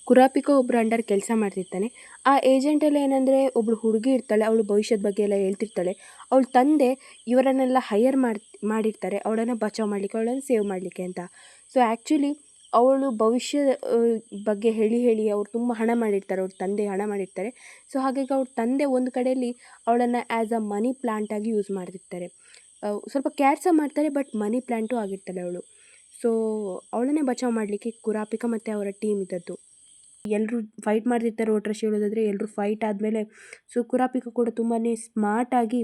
ಕುರಾಪಿಕ ಒಬ್ಬರು ಅಂಡರ್ ಕೆಲಸ ಮಾಡ್ತಿರ್ತಾನೆ. ಆ ಏಜೆಂಟಲ್ಲಿ ಏನಂದರೆ ಒಬ್ಬಳು ಹುಡುಗಿ ಇರ್ತಾಳೆ, ಅವಳು ಭವಿಷ್ಯದ ಬಗ್ಗೆ ಎಲ್ಲ ಹೇಳ್ತಿರ್ತಾಳೆ. ಅವಳ ತಂದೆ ಇವರನ್ನೆಲ್ಲ ಹೈಯರ್ ಮಾಡಿರ್ತಾರೆ ಅವಳನ್ನು ಬಚಾವ್ ಮಾಡಲಿಕ್ಕೆ, ಅವಳನ್ನು ಸೇವ್ ಮಾಡಲಿಕ್ಕೆ ಅಂತ. ಸೊ ಆ್ಯಕ್ಚುಲಿ ಅವಳು ಭವಿಷ್ಯ ಬಗ್ಗೆ ಹೇಳಿ ಅವ್ರು ತುಂಬ ಹಣ ಮಾಡಿರ್ತಾರೆ, ಅವ್ರ ತಂದೆ ಹಣ ಮಾಡಿರ್ತಾರೆ. ಸೊ ಹಾಗಾಗಿ ಅವ್ರ ತಂದೆ ಒಂದು ಕಡೆಯಲ್ಲಿ ಅವಳನ್ನು ಆ್ಯಸ್ ಅ ಮನಿ ಪ್ಲ್ಯಾಂಟಾಗಿ ಯೂಸ್ ಮಾಡ್ತಿರ್ತಾರೆ. ಸ್ವಲ್ಪ ಕೇರ್ ಸಹ ಮಾಡ್ತಾರೆ, ಬಟ್ ಮನಿ ಪ್ಲ್ಯಾಂಟು ಆಗಿರ್ತಾಳೆ ಅವಳು. ಸೊ ಅವಳನ್ನೇ ಬಚಾವ್ ಮಾಡಲಿಕ್ಕೆ ಕುರಾಪಿಕ ಮತ್ತು ಅವರ ಟೀಮ್ ಇದ್ದದ್ದು. ಎಲ್ಲರೂ ಫೈಟ್ ಮಾಡ್ತಿರ್ತಾರೆ. ಒಟ್ರಾಶಿ ಹೇಳೋದಾದರೆ ಎಲ್ಲರೂ ಫೈಟ್ ಆದಮೇಲೆ ಸೊ ಕುರಾಪಿಕ ಕೂಡ ತುಂಬಾ ಸ್ಮಾರ್ಟಾಗಿ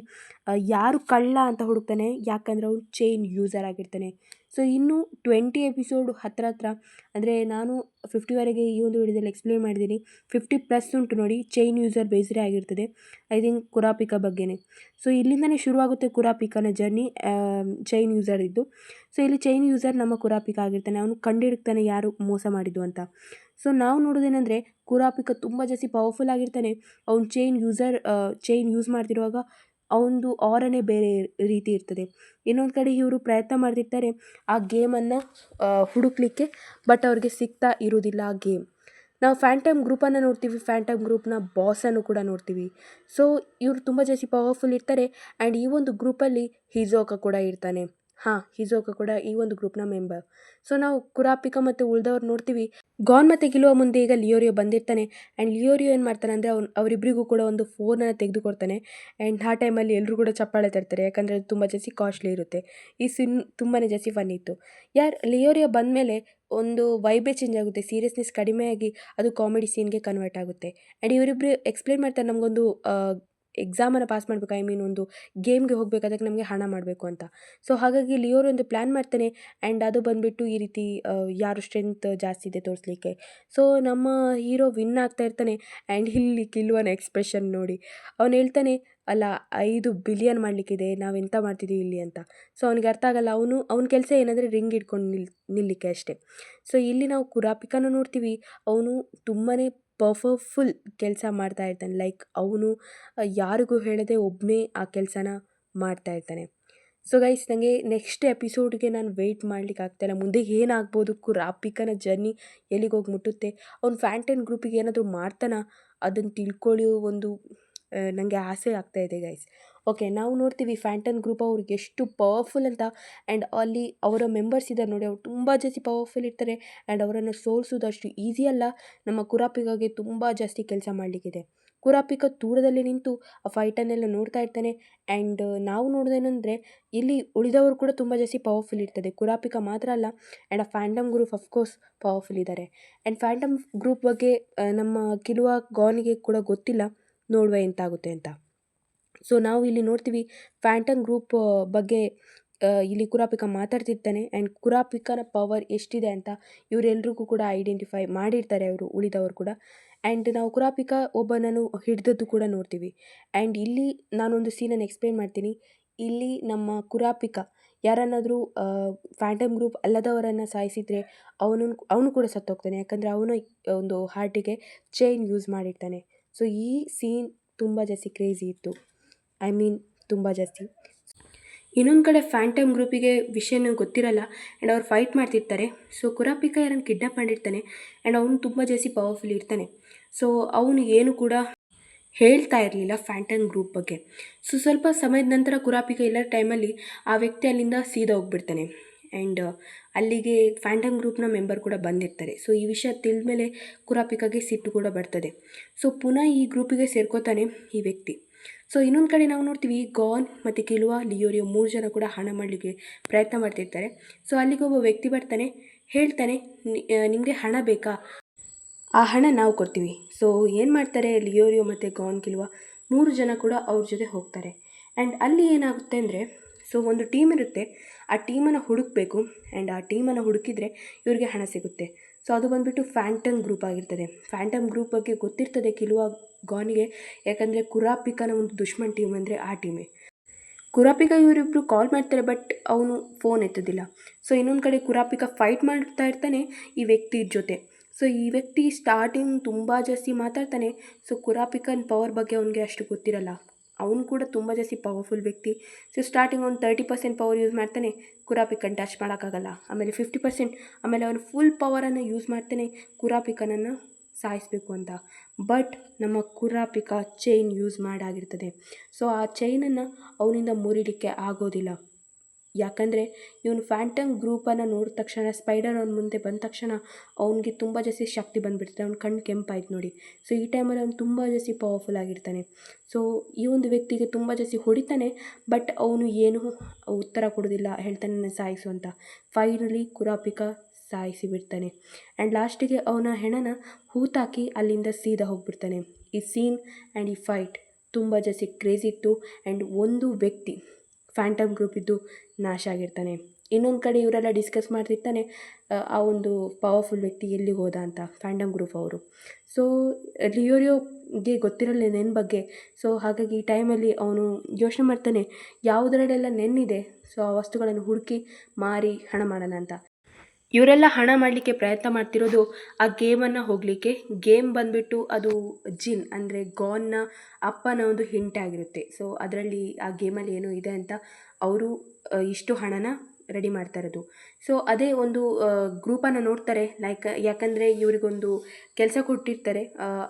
ಯಾರು ಕಳ್ಳ ಅಂತ ಹುಡುಕ್ತಾನೆ, ಯಾಕಂದರೆ ಅವನು ಚೈನ್ ಯೂಸರ್ ಆಗಿರ್ತಾನೆ. ಸೊ ಇನ್ನು 20 ಎಪಿಸೋಡ್ ಹತ್ರ ಅಂದರೆ ನಾನು 50ವರೆಗೆ ಈ ಒಂದು ವಿಡಿಯೋದಲ್ಲಿ ಎಕ್ಸ್ಪ್ಲೇನ್ ಮಾಡಿದ್ದೀನಿ. 50+ ಉಂಟು ನೋಡಿ, ಚೈನ್ ಯೂಸರ್ ಬೇಸ್ರೇ ಆಗಿರ್ತದೆ. ಐ ಥಿಂಕ್ ಕುರಾಪಿಕ ಬಗ್ಗೆನೇ. ಸೊ ಇಲ್ಲಿಂದನೇ ಶುರುವಾಗುತ್ತೆ ಕುರಾಪಿಕನ ಜರ್ನಿ, ಚೈನ್ ಯೂಸರ್ ಇದ್ದು. ಸೊ ಇಲ್ಲಿ ಚೈನ್ ಯೂಸರ್ ನಮ್ಮ ಕುರಾಪಿಕ ಆಗಿರ್ತಾನೆ, ಅವನು ಕಂಡಿಡ್ತಾನೆ ಯಾರು ಮೋಸ ಮಾಡಿದ್ದು ಅಂತ. ಸೊ ನಾವು ನೋಡೋದೇನೆಂದರೆ ಕುರಾಪಿಕ ತುಂಬ ಜಾಸ್ತಿ ಪವರ್ಫುಲ್ ಆಗಿರ್ತಾನೆ. ಅವ್ನು ಚೈನ್ ಯೂಸ್ ಮಾಡ್ತಿರುವಾಗ ಅವನದು ಆರನೇ ಬೇರೆ ರೀತಿ ಇರ್ತದೆ. ಇನ್ನೊಂದು ಕಡೆ ಇವರು ಪ್ರಯತ್ನ ಮಾಡ್ತಿರ್ತಾರೆ ಆ ಗೇಮನ್ನು ಹುಡುಕ್ಲಿಕ್ಕೆ, ಬಟ್ ಅವ್ರಿಗೆ ಸಿಗ್ತಾ ಇರೋದಿಲ್ಲ ಆ ಗೇಮ್. ನಾವು ಫ್ಯಾಂಟಮ್ ಗ್ರೂಪನ್ನು ನೋಡ್ತೀವಿ, ಫ್ಯಾಂಟಮ್ ಗ್ರೂಪ್ನ ಬಾಸನ್ನು ಕೂಡ ನೋಡ್ತೀವಿ. ಸೊ ಇವರು ತುಂಬ ಜಾಸ್ತಿ ಪವರ್ಫುಲ್ ಇರ್ತಾರೆ. ಆ್ಯಂಡ್ ಈ ಒಂದು ಗ್ರೂಪಲ್ಲಿ ಹಿಜೋಕ ಕೂಡ ಇರ್ತಾನೆ. ಹಿಜೋಕ ಕೂಡ ಈ ಒಂದು ಗ್ರೂಪ್ನ ಮೆಂಬರ್. ಸೊ ನಾವು ಕುರಾಪಿಕ ಮತ್ತು ಉಳಿದವ್ರು ನೋಡ್ತೀವಿ. ಗಾನ್ ಮತ್ತು ಗಿಲುವ ಮುಂದೆ ಈಗ ಲಿಯೋರಿಯೋ ಬಂದಿರ್ತಾನೆ. ಆ್ಯಂಡ್ ಲಿಯೋರಿಯೋ ಏನು ಮಾಡ್ತಾನೆ ಅಂದರೆ ಅವರಿಬ್ಬರಿಗೂ ಕೂಡ ಒಂದು ಫೋನನ್ನು ತೆಗೆದುಕೊಡ್ತಾನೆ. ಆ್ಯಂಡ್ ಆ ಟೈಮಲ್ಲಿ ಎಲ್ಲರೂ ಕೂಡ ಚಪ್ಪಾಳೆ ತರ್ತಾರೆ, ಯಾಕಂದರೆ ಅದು ತುಂಬ ಜಾಸ್ತಿ ಕಾಸ್ಟ್ಲಿ ಇರುತ್ತೆ. ಈ ಸೀನ್ ತುಂಬಾ ಜಾಸ್ತಿ ಫನ್ ಇತ್ತು. ಲಿಯೋರಿಯೋ ಬಂದಮೇಲೆ ಒಂದು ವೈಬೇ ಚೇಂಜ್ ಆಗುತ್ತೆ, ಸೀರಿಯಸ್ನೆಸ್ ಕಡಿಮೆಯಾಗಿ ಅದು ಕಾಮಿಡಿ ಸೀನ್ಗೆ ಕನ್ವರ್ಟ್ ಆಗುತ್ತೆ. ಆ್ಯಂಡ್ ಇವರಿಬ್ಬರು ಎಕ್ಸ್ಪ್ಲೇನ್ ಮಾಡ್ತಾರೆ, ನಮಗೊಂದು ಎಕ್ಸಾಮನ್ನು ಪಾಸ್ ಮಾಡಬೇಕು, ಒಂದು ಗೇಮ್ಗೆ ಹೋಗಬೇಕು, ಅದಕ್ಕೆ ನಮಗೆ ಹಣ ಮಾಡಬೇಕು ಅಂತ. ಸೊ ಹಾಗಾಗಿ ಲಿಯೋರಿಯೋ ಒಂದು ಪ್ಲ್ಯಾನ್ ಮಾಡ್ತಾನೆ. ಆ್ಯಂಡ್ ಅದು ಬಂದುಬಿಟ್ಟು ಈ ರೀತಿ ಯಾರು ಸ್ಟ್ರೆಂತ್ ಜಾಸ್ತಿ ಇದೆ ತೋರಿಸ್ಲಿಕ್ಕೆ. ಸೊ ನಮ್ಮ ಹೀರೋ ವಿನ್ ಆಗ್ತಾ ಇರ್ತಾನೆ. ಆ್ಯಂಡ್ ಇಲ್ಲಿ ಕಿಲುವನ ಎಕ್ಸ್ಪ್ರೆಷನ್ ನೋಡಿ, ಅವನು ಹೇಳ್ತಾನೆ, ಅಲ್ಲ 5 ಬಿಲಿಯನ್ ಮಾಡಲಿಕ್ಕಿದೆ, ನಾವೆಂತ ಮಾಡ್ತಿದ್ದೀವಿ ಇಲ್ಲಿ ಅಂತ. ಸೊ ಅವನಿಗೆ ಅರ್ಥ ಆಗಲ್ಲ. ಅವನ ಕೆಲಸ ಏನಂದರೆ ರಿಂಗ್ ಇಟ್ಕೊಂಡು ನಿಲ್ಲಲಿಕ್ಕೆ ಅಷ್ಟೇ. ಸೊ ಇಲ್ಲಿ ನಾವು ಕುರಾಪಿಕನ ನೋಡ್ತೀವಿ, ಅವನು ತುಂಬಾ ಪವರ್ಫುಲ್ ಕೆಲಸ ಮಾಡ್ತಾ ಇರ್ತಾನೆ. ಲೈಕ್ ಅವನು ಯಾರಿಗೂ ಹೇಳದೆ ಒಬ್ಬನೇ ಆ ಕೆಲಸನ ಮಾಡ್ತಾ ಇರ್ತಾನೆ. ಸೊ ಗೈಸ್, ನನಗೆ ನೆಕ್ಸ್ಟ್ ಎಪಿಸೋಡ್ಗೆ ನಾನು ವೆಯ್ಟ್ ಮಾಡಲಿಕ್ಕೆ ಆಗ್ತಾಯಿಲ್ಲ. ಮುಂದೆ ಏನಾಗ್ಬೋದು, ಕುರಾಪಿಕನ ಜರ್ನಿ ಎಲ್ಲಿಗೆ ಹೋಗಿ ಮುಟ್ಟುತ್ತೆ, ಅವ್ನು ಫ್ಯಾಂಟಮ್ ಗ್ರೂಪಿಗೆ ಏನಾದರೂ ಮಾಡ್ತಾನ, ಅದನ್ನು ತಿಳ್ಕೊಳ್ಳೋ ಒಂದು ನನಗೆ ಆಸೆ ಆಗ್ತಾ ಇದೆ ಗೈಸ್. ಓಕೆ, ನಾವು ನೋಡ್ತೀವಿ ಫ್ಯಾಂಟಮ್ ಗ್ರೂಪ್ ಅವ್ರಿಗೆ ಎಷ್ಟು ಪವರ್ಫುಲ್ ಅಂತ. ಆ್ಯಂಡ್ ಅಲ್ಲಿ ಅವರ ಮೆಂಬರ್ಸ್ ಇದ್ದಾರೆ ನೋಡಿ, ಅವ್ರು ತುಂಬ ಜಾಸ್ತಿ ಪವರ್ಫುಲ್ ಇರ್ತಾರೆ. ಆ್ಯಂಡ್ ಅವರನ್ನು ಸೋಲಿಸೋದು ಅಷ್ಟು ಈಸಿ ಅಲ್ಲ. ನಮ್ಮ ಕುರಾಪಿಕಾಗೆ ತುಂಬ ಜಾಸ್ತಿ ಕೆಲಸ ಮಾಡಲಿಕ್ಕಿದೆ. ಕುರಾಪಿಕ ದೂರದಲ್ಲಿ ನಿಂತು ಆ ಫೈಟನ್ನೆಲ್ಲ ನೋಡ್ತಾ ಇರ್ತಾನೆ. ಆ್ಯಂಡ್ ನಾವು ನೋಡೋದೇನೆಂದರೆ ಇಲ್ಲಿ ಉಳಿದವರು ಕೂಡ ತುಂಬ ಜಾಸ್ತಿ ಪವರ್ಫುಲ್ ಇರ್ತದೆ, ಕುರಾಪಿಕ ಮಾತ್ರ ಅಲ್ಲ. ಆ್ಯಂಡ್ ಆ ಫ್ಯಾಂಟಮ್ ಗ್ರೂಪ್ ಅಫ್ಕೋರ್ಸ್ ಪವರ್ಫುಲ್ ಇದ್ದಾರೆ. ಆ್ಯಂಡ್ ಫ್ಯಾಂಟಮ್ ಗ್ರೂಪ್ ಬಗ್ಗೆ ನಮ್ಮ ಕಿಲುವ ಗಾನಿಗೆ ಕೂಡ ಗೊತ್ತಿಲ್ಲ, ನೋಡುವ ಎಂತಾಗುತ್ತೆ ಅಂತ. ಸೊ ನಾವು ಇಲ್ಲಿ ನೋಡ್ತೀವಿ ಫ್ಯಾಂಟಮ್ ಗ್ರೂಪ್ ಬಗ್ಗೆ ಇಲ್ಲಿ ಕುರಾಪಿಕ ಮಾತಾಡ್ತಿರ್ತಾನೆ. ಆ್ಯಂಡ್ ಕುರಾಪಿಕನ ಪವರ್ ಎಷ್ಟಿದೆ ಅಂತ ಇವರೆಲ್ರಿಗೂ ಕೂಡ ಐಡೆಂಟಿಫೈ ಮಾಡಿರ್ತಾರೆ ಅವರು ಉಳಿದವರು ಕೂಡ. ಆ್ಯಂಡ್ ನಾವು ಕುರಾಪಿಕ ಒಬ್ಬನನ್ನು ಹಿಡಿದದ್ದು ಕೂಡ ನೋಡ್ತೀವಿ. ಆ್ಯಂಡ್ ಇಲ್ಲಿ ನಾನೊಂದು ಸೀನನ್ನು ಎಕ್ಸ್ಪ್ಲೇನ್ ಮಾಡ್ತೀನಿ. ಇಲ್ಲಿ ನಮ್ಮ ಕುರಾಪಿಕ ಯಾರನ್ನಾದರೂ ಫ್ಯಾಂಟಮ್ ಗ್ರೂಪ್ ಅಲ್ಲದವರನ್ನು ಸಾಯಿಸಿದರೆ ಅವನು ಕೂಡ ಸತ್ತೋಗ್ತಾನೆ, ಯಾಕಂದರೆ ಅವನು ಒಂದು ಹಾರ್ಟಿಗೆ ಚೈನ್ ಯೂಸ್ ಮಾಡಿರ್ತಾನೆ. ಸೊ ಈ ಸೀನ್ ತುಂಬ ಜಾಸ್ತಿ ಕ್ರೇಜಿ ಇತ್ತು, ಐ ಮೀನ್ ತುಂಬ ಜಾಸ್ತಿ. ಇನ್ನೊಂದು ಕಡೆ ಫ್ಯಾಂಟಮ್ ಗ್ರೂಪಿಗೆ ವಿಷಯನೂ ಗೊತ್ತಿರಲ್ಲ ಆ್ಯಂಡ್ ಅವ್ರು ಫೈಟ್ ಮಾಡ್ತಿರ್ತಾರೆ. ಸೊ ಕುರಾಪಿಕ ಯಾರನ್ನು ಕಿಡ್ನಾಪ್ ಮಾಡಿರ್ತಾನೆ ಆ್ಯಂಡ್ ಅವನು ತುಂಬ ಜಾಸ್ತಿ ಪವರ್ಫುಲ್ ಇರ್ತಾನೆ. ಸೊ ಅವನು ಏನು ಕೂಡ ಹೇಳ್ತಾ ಇರಲಿಲ್ಲ ಫ್ಯಾಂಟಮ್ ಗ್ರೂಪ್ ಬಗ್ಗೆ. ಸೊ ಸ್ವಲ್ಪ ಸಮಯದ ನಂತರ ಕುರಾಪಿಕ ಎಲ್ಲ ಟೈಮಲ್ಲಿ ಆ ವ್ಯಕ್ತಿ ಅಲ್ಲಿಂದ ಸೀದಾ ಹೋಗ್ಬಿಡ್ತಾನೆ. ಆ್ಯಂಡ್ ಅಲ್ಲಿಗೆ ಫ್ಯಾಂಟಮ್ ಗ್ರೂಪ್ನ ಮೆಂಬರ್ ಕೂಡ ಬಂದಿರ್ತಾರೆ. ಸೊ ಈ ವಿಷಯ ತಿಳಿದ ಮೇಲೆ ಕುರಾಪಿಕಾಗೆ ಸಿಟ್ಟು ಕೂಡ ಬರ್ತದೆ. ಸೊ ಪುನಃ ಈ ಗ್ರೂಪಿಗೆ ಸೇರ್ಕೋತಾನೆ ಈ ವ್ಯಕ್ತಿ. ಸೊ ಇನ್ನೊಂದು ಕಡೆ ನಾವು ನೋಡ್ತೀವಿ ಗಾನ್ ಮತ್ತು ಕಿಲುವ, ಲಿಯೋರಿಯೋ 3 ಜನ ಕೂಡ ಹಣ ಮಾಡಲಿಕ್ಕೆ ಪ್ರಯತ್ನ ಮಾಡ್ತಿರ್ತಾರೆ. ಸೊ ಅಲ್ಲಿಗೆ ಒಬ್ಬ ವ್ಯಕ್ತಿ ಬರ್ತಾನೆ, ಹೇಳ್ತಾನೆ ನಿಮಗೆ ಹಣ ಬೇಕಾ, ಆ ಹಣ ನಾವು ಕೊಡ್ತೀವಿ. ಸೊ ಏನು ಮಾಡ್ತಾರೆ ಲಿಯೋರಿಯೋ ಮತ್ತು ಗಾನ್, ಕಿಲುವ 3 ಜನ ಕೂಡ ಅವ್ರ ಜೊತೆ ಹೋಗ್ತಾರೆ. ಆ್ಯಂಡ್ ಅಲ್ಲಿ ಏನಾಗುತ್ತೆ ಅಂದರೆ, ಸೊ ಒಂದು ಟೀಮ್ ಇರುತ್ತೆ, ಆ ಟೀಮನ್ನು ಹುಡುಕಬೇಕು. ಆ್ಯಂಡ್ ಆ ಟೀಮನ್ನು ಹುಡುಕಿದರೆ ಇವರಿಗೆ ಹಣ ಸಿಗುತ್ತೆ. ಸೊ ಅದು ಬಂದುಬಿಟ್ಟು ಫ್ಯಾಂಟಮ್ ಗ್ರೂಪ್ ಆಗಿರ್ತದೆ. ಫ್ಯಾಂಟಮ್ ಗ್ರೂಪ್ ಬಗ್ಗೆ ಗೊತ್ತಿರ್ತದೆ ಕಿಲುವ ಗಾನಿಗೆ, ಯಾಕಂದರೆ ಕುರಾಪಿಕನ ಒಂದು ದುಶ್ಮನ್ ಟೀಮ್ ಅಂದರೆ ಆ ಟೀಮೇ. ಕುರಾಪಿಕ ಇವರಿಬ್ಬರು ಕಾಲ್ ಮಾಡ್ತಾರೆ, ಬಟ್ ಅವನು ಫೋನ್ ಎತ್ತೋದಿಲ್ಲ. ಸೊ ಇನ್ನೊಂದು ಕಡೆ ಕುರಾಪಿಕ ಫೈಟ್ ಮಾಡ್ತಾ ಇರ್ತಾನೆ ಈ ವ್ಯಕ್ತಿ ಜೊತೆ. ಸೊ ಈ ವ್ಯಕ್ತಿ ಸ್ಟಾರ್ಟಿಂಗ್ ತುಂಬ ಜಾಸ್ತಿ ಮಾತಾಡ್ತಾನೆ. ಸೊ ಕುರಾಪಿಕನ ಪವರ್ ಬಗ್ಗೆ ಅವನಿಗೆ ಅಷ್ಟು ಗೊತ್ತಿರಲ್ಲ, ಅವನು ಕೂಡ ತುಂಬ ಜಾಸ್ತಿ ಪವರ್ಫುಲ್ ವ್ಯಕ್ತಿ. ಸೊ ಸ್ಟಾರ್ಟಿಂಗ್ ಒಂದು 30% ಪವರ್ ಯೂಸ್ ಮಾಡ್ತಾನೆ, ಕುರಾಪಿಕನ್ ಟಚ್ ಮಾಡೋಕ್ಕಾಗಲ್ಲ. ಆಮೇಲೆ 50%, ಆಮೇಲೆ ಅವನು ಫುಲ್ ಪವರನ್ನು ಯೂಸ್ ಮಾಡ್ತಾನೆ ಕುರಾಪಿಕನನ್ನು ಸಾಯಿಸಬೇಕು ಅಂತ. ಬಟ್ ನಮ್ಮ ಕುರಾಪಿಕ ಚೈನ್ ಯೂಸ್ ಮಾಡಾಗಿರ್ತದೆ. ಸೊ ಆ ಚೈನನ್ನು ಅವನಿಂದ ಮುರಿಲಿಕ್ಕೆ ಆಗೋದಿಲ್ಲ, ಯಾಕಂದರೆ ಇವನು ಫ್ಯಾಂಟಮ್ ಗ್ರೂಪನ್ನು ನೋಡಿದ ತಕ್ಷಣ, ಸ್ಪೈಡರ್ ಅವನ ಮುಂದೆ ಬಂದ ತಕ್ಷಣ ಅವನಿಗೆ ತುಂಬ ಜಾಸ್ತಿ ಶಕ್ತಿ ಬಂದುಬಿಡ್ತದೆ. ಅವ್ನ ಕಣ್ಣು ಕೆಂಪಾಯ್ತು ನೋಡಿ. ಸೊ ಈ ಟೈಮಲ್ಲಿ ಅವನು ತುಂಬ ಜಾಸ್ತಿ ಪವರ್ಫುಲ್ ಆಗಿರ್ತಾನೆ. ಸೊ ಈ ಒಂದು ವ್ಯಕ್ತಿಗೆ ತುಂಬ ಜಾಸ್ತಿ ಹೊಡಿತಾನೆ, ಬಟ್ ಅವನು ಏನು ಉತ್ತರ ಕೊಡೋದಿಲ್ಲ, ಹೇಳ್ತಾನೆ ನನ್ನ ಸಾಯಿಸು ಅಂತ. ಫೈನಲಿ ಕುರಾಪಿಕ ಸಾಯಿಸಿ ಬಿಡ್ತಾನೆ. ಆ್ಯಂಡ್ ಲಾಸ್ಟಿಗೆ ಅವನ ಹೆಣನ ಹೂತಾಕಿ ಅಲ್ಲಿಂದ ಸೀದಾ ಹೋಗಿಬಿಡ್ತಾನೆ. ಈ ಸೀನ್ ಆ್ಯಂಡ್ ಈ ಫೈಟ್ ತುಂಬ ಜಾಸ್ತಿ ಕ್ರೇಜಿ ಇತ್ತು. ಆ್ಯಂಡ್ ಒಂದು ವ್ಯಕ್ತಿ ಫ್ಯಾಂಟಮ್ ಗ್ರೂಪ್ ಇದ್ದು ನಾಶ ಆಗಿರ್ತಾನೆ. ಇನ್ನೊಂದು ಕಡೆ ಇವರೆಲ್ಲ ಡಿಸ್ಕಸ್ ಮಾಡ್ತಿರ್ತಾನೆ ಆ ಒಂದು ಪವರ್ಫುಲ್ ವ್ಯಕ್ತಿ ಎಲ್ಲಿಗೆ ಹೋದ ಅಂತ, ಫ್ಯಾಂಟಮ್ ಗ್ರೂಪ್ ಅವರು. ಸೊ ಲಿಯೋರಿಯೋಗೆ ಗೊತ್ತಿರಲ್ಲ ನೆನ್ ಬಗ್ಗೆ. ಸೊ ಹಾಗಾಗಿ ಈ ಟೈಮಲ್ಲಿ ಅವನು ಯೋಚನೆ ಮಾಡ್ತಾನೆ ಯಾವುದರಲ್ಲೆಲ್ಲ ನೆನ್ನಿದೆ, ಸೊ ಆ ವಸ್ತುಗಳನ್ನು ಹುಡುಕಿ ಮಾರಿ ಹಣ ಮಾಡೋಣ ಅಂತ. ಇವರೆಲ್ಲ ಹಣ ಮಾಡಲಿಕ್ಕೆ ಪ್ರಯತ್ನ ಮಾಡ್ತಿರೋದು ಆ ಗೇಮನ್ನು ಹೋಗಲಿಕ್ಕೆ. ಗೇಮ್ ಬಂದುಬಿಟ್ಟು ಅದು ಜಿನ್ ಅಂದರೆ ಗಾನ್ನ ಅಪ್ಪನ ಒಂದು ಹಿಂಟ್ ಆಗಿರುತ್ತೆ. ಸೊ ಅದರಲ್ಲಿ ಆ ಗೇಮಲ್ಲಿ ಏನೋ ಇದೆ ಅಂತ ಅವರು ಇಷ್ಟು ಹಣನ ರೆಡಿ ಮಾಡ್ತಾ ಇರೋದು. ಸೊ ಅದೇ ಒಂದು ಗ್ರೂಪನ್ನು ನೋಡ್ತಾರೆ, ಲೈಕ್ ಯಾಕಂದರೆ ಇವರಿಗೊಂದು ಕೆಲಸ ಕೊಟ್ಟಿರ್ತಾರೆ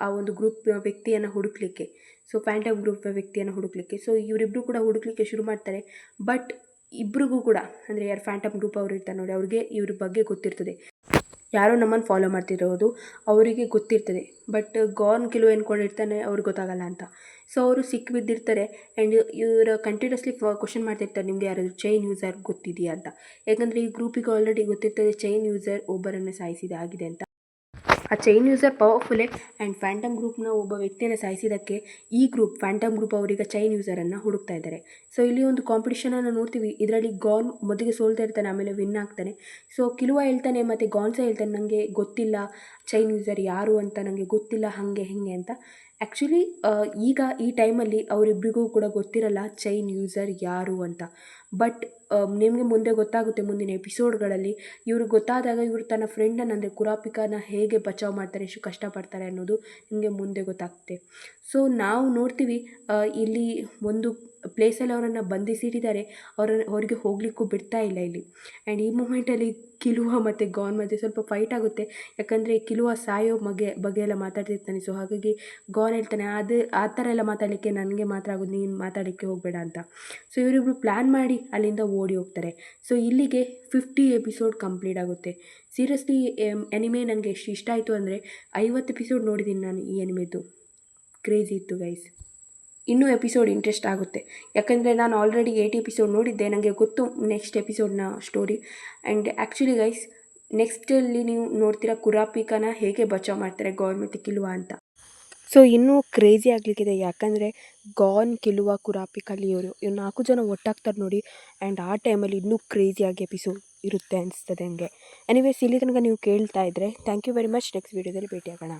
ಆ ಒಂದು ಗ್ರೂಪ್ ವ್ಯಕ್ತಿಯನ್ನು ಹುಡುಕ್ಲಿಕ್ಕೆ. ಸೊ ಫ್ಯಾಂಟಮ್ ಗ್ರೂಪ್ ವ್ಯಕ್ತಿಯನ್ನು ಹುಡುಕ್ಲಿಕ್ಕೆ. ಸೊ ಇವರಿಬ್ಬರು ಕೂಡ ಹುಡುಕ್ಲಿಕ್ಕೆ ಶುರು ಮಾಡ್ತಾರೆ. ಬಟ್ ಇಬ್ರಿಗೂ ಕೂಡ ಅಂದರೆ ಯಾರು ಫ್ಯಾಂಟಮ್ ಗ್ರೂಪ್ ಅವ್ರು ಇರ್ತಾರೆ ನೋಡಿ, ಅವ್ರಿಗೆ ಇವ್ರ ಬಗ್ಗೆ ಗೊತ್ತಿರ್ತದೆ, ಯಾರೋ ನಮ್ಮನ್ನು ಫಾಲೋ ಮಾಡ್ತಿರೋದು ಅವರಿಗೆ ಗೊತ್ತಿರ್ತದೆ. ಬಟ್ ಗಾನ್ ಕಿಲುವ ಅಂದ್ಕೊಂಡಿರ್ತಾನೆ ಅವ್ರಿಗೆ ಗೊತ್ತಾಗಲ್ಲ ಅಂತ. ಸೊ ಅವರು ಸಿಕ್ಕಿಬಿದ್ದಿರ್ತಾರೆ. ಆ್ಯಂಡ್ ಇವರು ಕಂಟಿನ್ಯೂಸ್ಲಿ ಕ್ವಶನ್ ಮಾಡ್ತಿರ್ತಾರೆ, ನಿಮಗೆ ಯಾರಾದರೂ ಚೈನ್ ಯೂಸರ್ ಗೊತ್ತಿದೆಯಾ ಅಂತ. ಯಾಕಂದರೆ ಈ ಗ್ರೂಪಿಗೆ ಆಲ್ರೆಡಿ ಗೊತ್ತಿರ್ತದೆ ಚೈನ್ ಯೂಸರ್ ಒಬ್ಬರನ್ನು ಸಾಯಿಸಿದೆ ಆಗಿದೆ ಅಂತ. ಆ ಚೈನ್ ಯೂಸರ್ ಪವರ್ಫುಲ್ಲೇ. ಆ್ಯಂಡ್ ಫ್ಯಾಂಟಮ್ ಗ್ರೂಪ್ನ ಒಬ್ಬ ವ್ಯಕ್ತಿಯನ್ನು ಸಾಯಿಸಿದ್ದಕ್ಕೆ ಈ ಗ್ರೂಪ್ ಫ್ಯಾಂಟಮ್ ಗ್ರೂಪ್ ಅವರಿಗೆ ಚೈನ್ ಯೂಸರನ್ನು ಹುಡುಕ್ತಾ ಇದ್ದಾರೆ. ಸೊ ಇಲ್ಲಿ ಒಂದು ಕಾಂಪಿಟೇಷನನ್ನು ನೋಡ್ತೀವಿ. ಇದರಲ್ಲಿ ಗಾನ್ ಮೊದಲಿಗೆ ಸೋಲ್ತಾ ಇರ್ತಾನೆ, ಆಮೇಲೆ ವಿನ್ ಆಗ್ತಾನೆ. ಸೊ ಕಿಲುವ ಹೇಳ್ತಾನೆ ಮತ್ತು ಗಾನ್ ಸಹ ಹೇಳ್ತಾನೆ, ನನಗೆ ಗೊತ್ತಿಲ್ಲ ಚೈನ್ ಯೂಸರ್ ಯಾರು ಅಂತ, ನನಗೆ ಗೊತ್ತಿಲ್ಲ ಹಾಗೆ ಹೇಗೆ ಅಂತ. ಆ್ಯಕ್ಚುಲಿ ಈಗ ಈ ಟೈಮಲ್ಲಿ ಅವರಿಬ್ಬರಿಗೂ ಕೂಡ ಗೊತ್ತಿರಲ್ಲ ಚೈನ್ ಯೂಸರ್ ಯಾರು ಅಂತ. ಬಟ್ ನಿಮಗೆ ಮುಂದೆ ಗೊತ್ತಾಗುತ್ತೆ ಮುಂದಿನ ಎಪಿಸೋಡ್ಗಳಲ್ಲಿ. ಇವ್ರಿಗೆ ಗೊತ್ತಾದಾಗ ಇವರು ತನ್ನ ಫ್ರೆಂಡನ್ನು ಅಂದರೆ ಕುರಾಪಿಕನ ಹೇಗೆ ಬಚಾವ್ ಮಾಡ್ತಾರೆ, ಎಷ್ಟು ಕಷ್ಟಪಡ್ತಾರೆ ಅನ್ನೋದು ನಿಮಗೆ ಮುಂದೆ ಗೊತ್ತಾಗುತ್ತೆ. ಸೊ ನಾವು ನೋಡ್ತೀವಿ ಇಲ್ಲಿ ಒಂದು ಪ್ಲೇಸಲ್ಲಿ ಅವರನ್ನು ಬಂಧಿಸಿಟ್ಟಿದ್ದಾರೆ. ಅವ್ರಿಗೆ ಹೋಗಲಿಕ್ಕೂ ಬಿಡ್ತಾ ಇಲ್ಲ ಇಲ್ಲಿ. ಆ್ಯಂಡ್ ಈ ಮೂಮೆಂಟಲ್ಲಿ ಕಿಲುವ ಮತ್ತು ಗಾನ್ ಮಧ್ಯೆ ಸ್ವಲ್ಪ ಫೈಟ್ ಆಗುತ್ತೆ. ಯಾಕಂದರೆ ಕಿಲುವ ಸಾಯೋ ಬಗ್ಗೆ ಎಲ್ಲ ಮಾತಾಡ್ತಿರ್ತಾನೆ. ಸೊ ಹಾಗಾಗಿ ಗಾನ್ ಹೇಳ್ತಾನೆ, ಆ ಥರ ಎಲ್ಲ ಮಾತಾಡಲಿಕ್ಕೆ ನನಗೆ ಮಾತ್ರ ಆಗೋದು, ನೀನು ಮಾತಾಡಲಿಕ್ಕೆ ಹೋಗಬೇಡ ಅಂತ. ಸೊ ಇವರಿಬ್ಬರು ಪ್ಲ್ಯಾನ್ ಮಾಡಿ ಅಲ್ಲಿಂದ ಓಡಿ ಹೋಗ್ತಾರೆ. ಸೊ ಇಲ್ಲಿಗೆ 50 ಎಪಿಸೋಡ್ ಕಂಪ್ಲೀಟ್ ಆಗುತ್ತೆ. ಸೀರಿಯಸ್ಲಿ ಎನಿಮೆ ನನಗೆ ಎಷ್ಟು ಇಷ್ಟ ಆಯಿತು ಅಂದರೆ 50 ಎಪಿಸೋಡ್ ನೋಡಿದ್ದೀನಿ ನಾನು ಈ ಎನಿಮೆದು. ಕ್ರೇಜಿ ಇತ್ತು ಗೈಸ್. ಇನ್ನೂ ಎಪಿಸೋಡ್ ಇಂಟ್ರೆಸ್ಟ್ ಆಗುತ್ತೆ, ಯಾಕಂದರೆ ನಾನು ಆಲ್ರೆಡಿ 80 ಎಪಿಸೋಡ್ ನೋಡಿದ್ದೆ. ನನಗೆ ಗೊತ್ತು ನೆಕ್ಸ್ಟ್ ಎಪಿಸೋಡ್ನ ಸ್ಟೋರಿ. ಆ್ಯಂಡ್ ಆ್ಯಕ್ಚುಲಿ ಗೈಸ್, ನೆಕ್ಸ್ಟಲ್ಲಿ ನೀವು ನೋಡ್ತೀರಾ ಕುರಾಪಿಕನ ಹೇಗೆ ಬಚಾವ್ ಮಾಡ್ತಾರೆ ಗಾನ್ ಮತ್ತು ಕಿಲುವ ಅಂತ. ಸೊ ಇನ್ನೂ ಕ್ರೇಜಿ ಆಗಲಿಕ್ಕಿದೆ, ಯಾಕಂದರೆ ಗಾನ್, ಕಿಲುವ, ಕುರಾಪಿಕಲ್ಲಿ ಇವರು 4 ಜನ ಒಟ್ಟಾಗ್ತಾರೆ ನೋಡಿ. ಆ್ಯಂಡ್ ಆ ಟೈಮಲ್ಲಿ ಇನ್ನೂ ಕ್ರೇಜಿಯಾಗಿ ಎಪಿಸೋಡ್ ಇರುತ್ತೆ ಅನಿಸ್ತದೆ ನನಗೆ. ಎನಿವೇಸ್, ಇಲ್ಲಿ ತನಕ ನೀವು ಕೇಳ್ತಾ ಇದ್ದರೆ thank you very much. Next ವೀಡಿಯೋದಲ್ಲಿ ಭೇಟಿಯಾಗೋಣ.